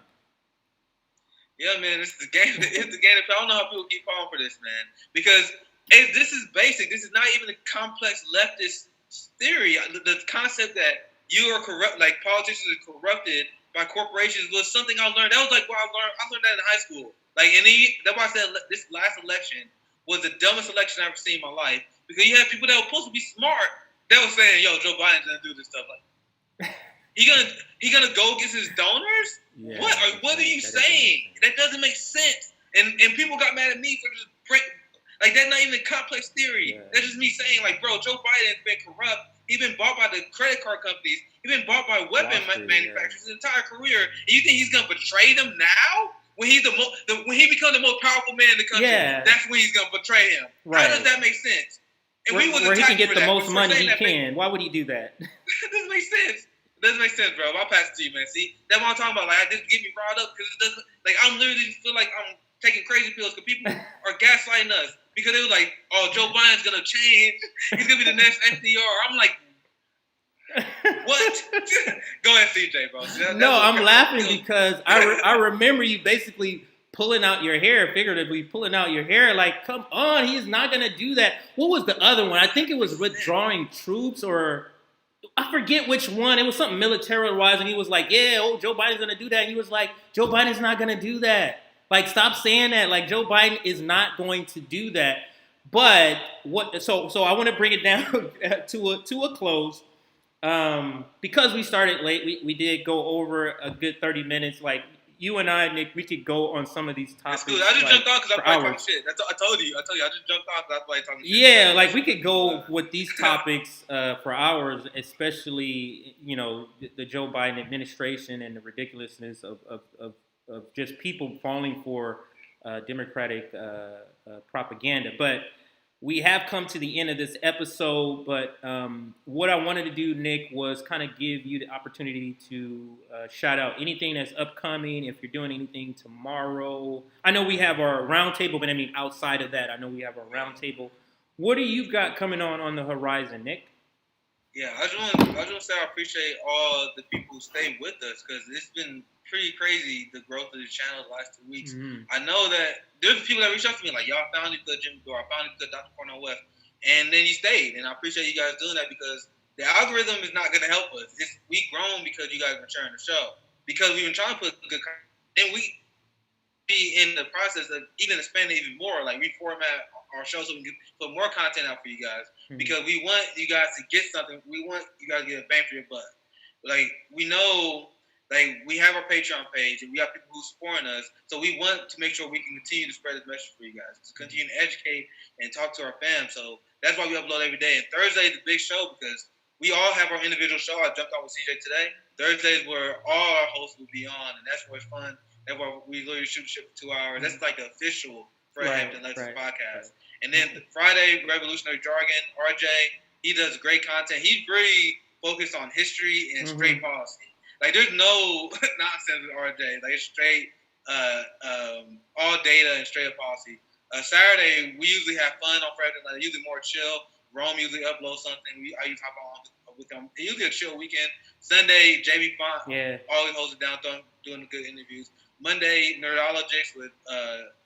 Yeah, man, it's the game. It's the game. I don't know how people keep falling for this, man, because this is basic. This is not even a complex leftist theory. The concept that you are corrupt, like politicians are corrupted by corporations, was something I learned. That was like what I learned that in high school. Like, and that's why I said this last election was the dumbest election I've ever seen in my life, because you had people that were supposed to be smart that were saying, "Yo, Joe Biden's gonna do this stuff." Like, He gonna go against his donors? Yeah, What are you saying? That doesn't make sense. And people got mad at me for just like that's not even a complex theory. Yeah. That's just me saying like, bro, Joe Biden has been corrupt. He's been bought by the credit card companies. He's been bought by weapon manufacturers his entire career. And you think he's gonna betray them now? When he's when he becomes the most powerful man in the country, that's when he's gonna betray him. Right. How does that make sense? And where he can get the most money he can. Why would he do that? It doesn't make sense. It doesn't make sense, bro. I'll pass it to you, man. See, that's what I'm talking about. Like, I just get me riled up because it doesn't. Like, I'm literally feel like I'm taking crazy pills because people are gaslighting us because they were like, "Oh, Joe Biden's gonna change. He's gonna be the next FDR." I'm like, what? Go ahead, CJ, bro. No, I'm laughing because I remember you basically pulling out your hair, figuratively pulling out your hair. Like, come on, he's not gonna do that. What was the other one? I think it was withdrawing troops or. I forget which one. It was something military-wise, and he was like, yeah, Joe Biden's going to do that. And he was like, Joe Biden's not going to do that. Like, stop saying that. Like, Joe Biden is not going to do that. But, so I want to bring it down to a close. Because we started late, we did go over a good 30 minutes. Like, you and I, Nick, we could go on some of these topics. That's cool. I just jumped off because I'm talking shit. I told you. I just jumped off. That's why I'm talking shit. Yeah, like we could go with these topics for hours, especially the Joe Biden administration and the ridiculousness of just people falling for Democratic propaganda. But we have come to the end of this episode, but what I wanted to do, Nick, was kind of give you the opportunity to shout out anything that's upcoming, if you're doing anything tomorrow. I know we have our roundtable, but I mean outside of that, I know we have our roundtable. What do you got coming on the horizon, Nick? Yeah, I just want to say I appreciate all the people who stayed with us because it's been pretty crazy, the growth of the channel the last 2 weeks. Mm-hmm. I know that there's people that reach out to me like, y'all found it good, Jimmy Gore, I found it good, Dr. Cornell West. And then you stayed, and I appreciate you guys doing that because the algorithm is not going to help us. We've grown because you guys are sharing the show. Because we've been trying to put good content, and we be in the process of even expanding even more, like reformat our show so we can put more content out for you guys. Mm-hmm. Because we want you guys to get something. We want you guys to get a bang for your buck. Like, we know... Like, we have our Patreon page, and we have people who support us, so we want to make sure we can continue to spread this message for you guys, to continue to educate and talk to our fam. So that's why we upload every day. And Thursday is the big show because we all have our individual show. I jumped on with CJ today. Thursdays where all our hosts will be on, and that's where it's fun. That's where we literally shoot the shit for 2 hours. That's like the official Hampton Leftists podcast. And then Friday, Revolutionary Jargon, RJ, he does great content. He's really focused on history and straight policy. Like, there's no nonsense with RJ. Like, it's straight, all data and straight up policy. Saturday, we usually have fun on Friday night. Usually more chill. Rome usually uploads something. I usually hop on with them. It's usually a chill weekend. Sunday, JB Font always holds it down, doing the good interviews. Monday, Nerdologics with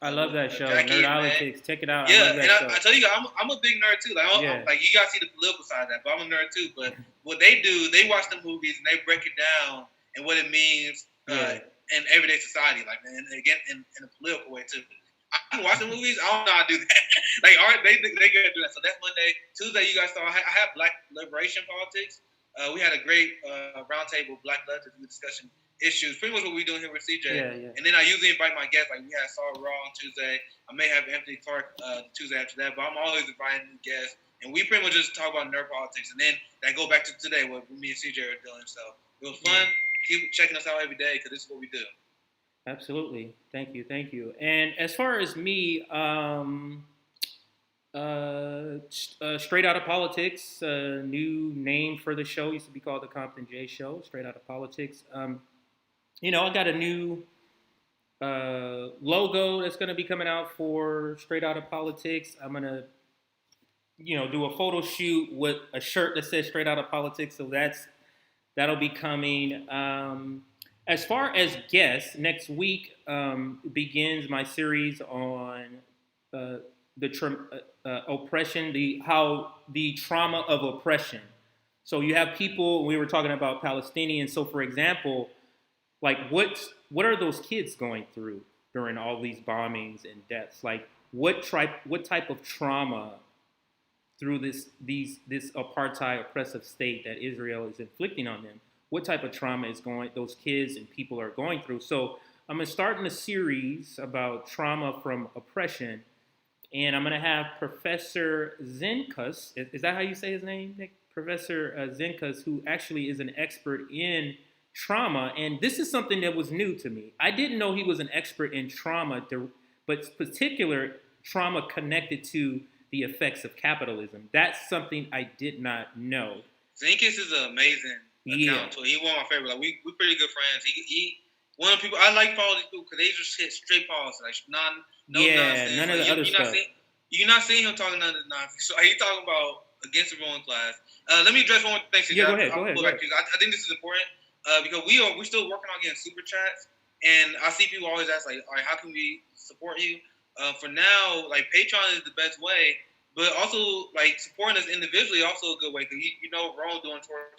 I love that show. Nerdologics, check it out. Yeah, I tell you, I'm a big nerd too. Like you guys see the political side of that, but I'm a nerd too. But what they do, they watch the movies and they break it down and what it means in everyday society, like, and again in a political way too. I can watch the movies. I don't know how to do that. Like, they gotta do that. So that's Monday. Tuesday, you guys saw I have Black Liberation Politics. We had a great roundtable Black Leftists discussion issues, pretty much what we're doing here with CJ. Yeah. And then I usually invite my guests, like we had Saul Raw on Tuesday. I may have Anthony Clark Tuesday after that, but I'm always inviting new guests. And we pretty much just talk about nerd politics. And then that go back to today, what me and CJ are doing. So it was fun. Keep checking us out every day because this is what we do. Absolutely. Thank you. And as far as me, Straight Outta Politics, new name for the show, used to be called the Compton J Show, Straight Outta Politics. I got a new logo that's going to be coming out for Straight Outta Politics. I'm going to, do a photo shoot with a shirt that says Straight Outta Politics. So that'll be coming. As far as guests, next week begins my series on oppression, the trauma of oppression. So you have people, we were talking about Palestinians. So for example, like what are those kids going through during all these bombings and deaths? Like what type of trauma through this apartheid oppressive state that Israel is inflicting on them? what type of trauma is those kids and people are going through. So I'm gonna start in a series about trauma from oppression, and I'm gonna have Professor Zenkus. Is that how you say his name, Nick? Professor Zenkus, who actually is an expert in trauma, and this is something that was new to me. I didn't know he was an expert in trauma, but particular trauma connected to the effects of capitalism. That's something I did not know. Zinkis is an amazing account too. He one of my favorite. Like we pretty good friends. He one of the people I like follow these people because they just hit straight policy, like no nonsense. None of the other stuff. You're not seeing him talking none of the nonsense. So he talking about against the ruling class. Let me address one more thing. Go ahead. I think this is important because we're still working on getting super chats, and I see people always ask like, all right, how can we support you? For now, like Patreon is the best way, but also like supporting us individually also a good way because Rome doing tour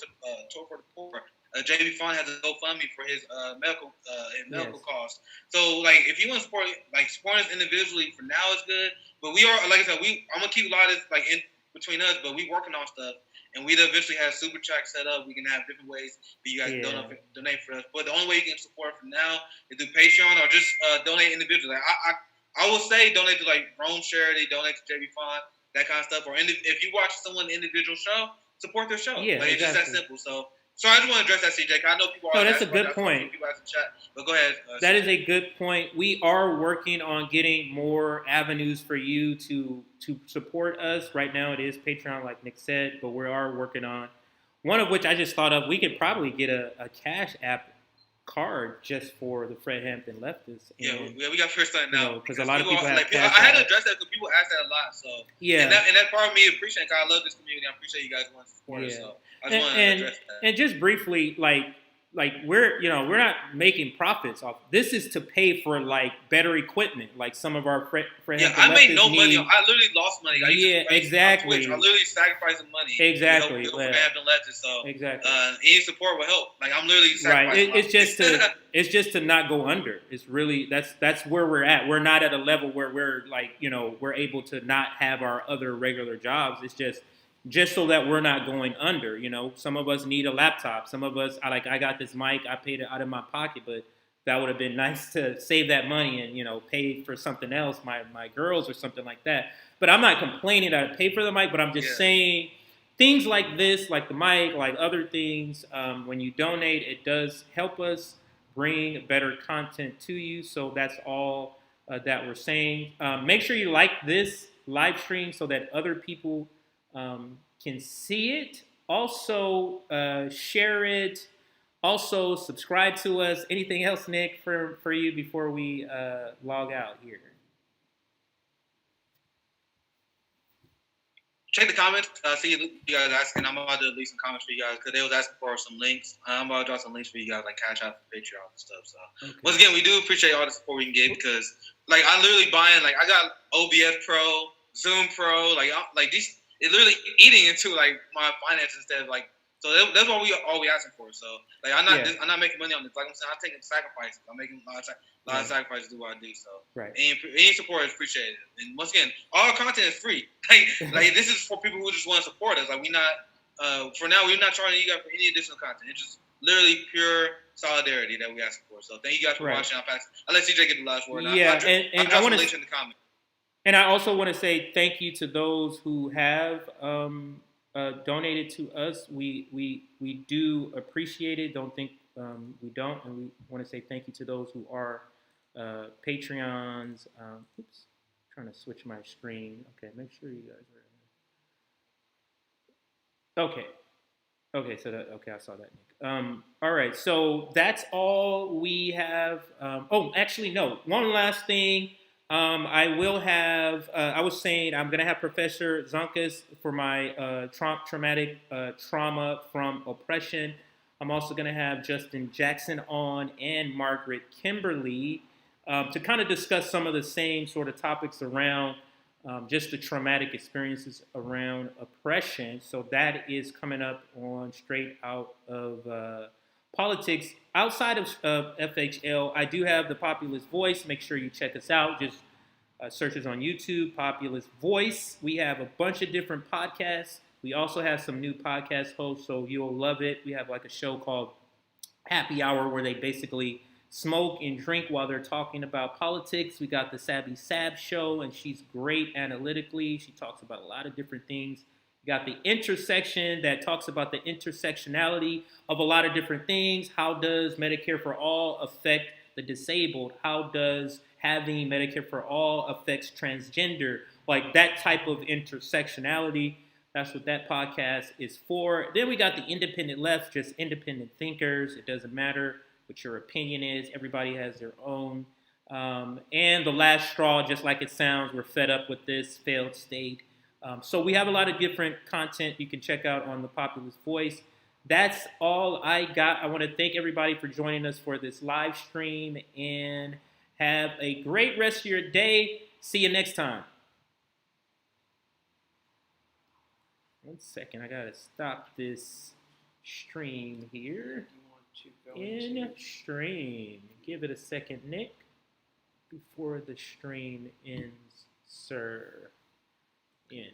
for the poor. JB Fund has a GoFundMe for his medical costs. So like if you want to support us individually for now is good, but we are like I said I'm gonna keep a lot of this like in between us, but we working on stuff and we'd eventually have super chat set up. We can have different ways for you guys to donate for us. But the only way you can support from now is through Patreon or just donate individually. Like, I will say donate to like Rome Charity, donate to JB Fund, that kind of stuff. Or if you watch someone's individual show, support their show. Yeah, it's just that simple. So I just want to address that, CJ. I know people are. No, that's a good point. People ask in chat, but go ahead. That is a good point. We are working on getting more avenues for you to support us. Right now, it is Patreon, like Nick said, but we are working on one of which I just thought of. We could probably get a Cash App card just for the Fred Hampton Leftists. And, we got first time now because a lot of people have. I had to address that because people ask that a lot. So yeah, and that part of me appreciate. Cause I love this community. I appreciate you guys wanting to support us. So I just want to address that. And just briefly, like we're not making profits off. This is to pay for like better equipment, like some of our Fred Hampton I made no money. I literally lost money. Exactly. I literally sacrificed some money. Exactly. Fred Hampton Legends. So exactly. Any support will help. Like I'm literally sacrificing. Right. It's just to not go under. It's really that's where we're at. We're not at a level where we're like we're able to not have our other regular jobs. It's just so that we're not going under. Some of us need a laptop. Some of us, I got this mic. I paid it out of my pocket, but that would have been nice to save that money and, pay for something else, my girls or something like that. But I'm not complaining that I paid for the mic, but I'm just saying things like this, like the mic, like other things, when you donate, it does help us bring better content to you. So that's all that we're saying. Make sure you like this live stream so that other people can see it. Also, share it. Also, subscribe to us. Anything else, Nick, for you before we log out here? Check the comments. See you guys asking. I'm about to leave some comments for you guys because they was asking for some links. I'm about to drop some links for you guys, like Cash App, Patreon, and stuff. So once again, we do appreciate all the support we can get because, like, I literally buying I got OBS Pro, Zoom Pro, these. It's literally eating into like my finances instead of so that's what we asking for. So I'm not making money on this. Like I'm saying, I'm taking sacrifices. I'm making a lot of sacrifices to do what I do. So any support is appreciated. And once again, all content is free. Like this is for people who just want to support us. Like we not for now we're not charging you guys for any additional content. It's just literally pure solidarity that we ask for. So thank you guys for watching. I'll let CJ get the last word. And I want to in the comments. And I also want to say thank you to those who have donated to us. We do appreciate it. Don't think we don't. And we want to say thank you to those who are Patreons. Trying to switch my screen. Okay, make sure you guys are. Okay, I saw that, Nick. All right, so that's all we have. Actually, no. One last thing. I will have, I was saying I'm going to have Professor Zonkas for my traumatic trauma from oppression. I'm also going to have Justin Jackson on and Margaret Kimberly to kind of discuss some of the same sort of topics around just the traumatic experiences around oppression. So that is coming up on Straight Out of Politics. Outside of FHL, I do have the Populist Voice. Make sure you check us out. Just search us on YouTube, Populist Voice. We have a bunch of different podcasts. We also have some new podcast hosts, so you'll love it. We have like a show called happy hour where they basically smoke and drink while they're talking about politics. We got the Sabby Sab show, and she's great analytically. She talks about a lot of different things. We got the intersection that talks about the intersectionality of a lot of different things. How does Medicare for All affect the disabled? How does having Medicare for All affects transgender? Like that type of intersectionality. That's what that podcast is for. Then we got the independent left, just independent thinkers. It doesn't matter what your opinion is. Everybody has their own. And the last straw, just like it sounds, we're fed up with this failed state. So we have a lot of different content you can check out on the Populist Voice. That's all I got. I want to thank everybody for joining us for this live stream, and have a great rest of your day. See you next time. 1 second, I gotta stop this stream here. In stream. Give it a second, Nick, before the stream ends, sir. In.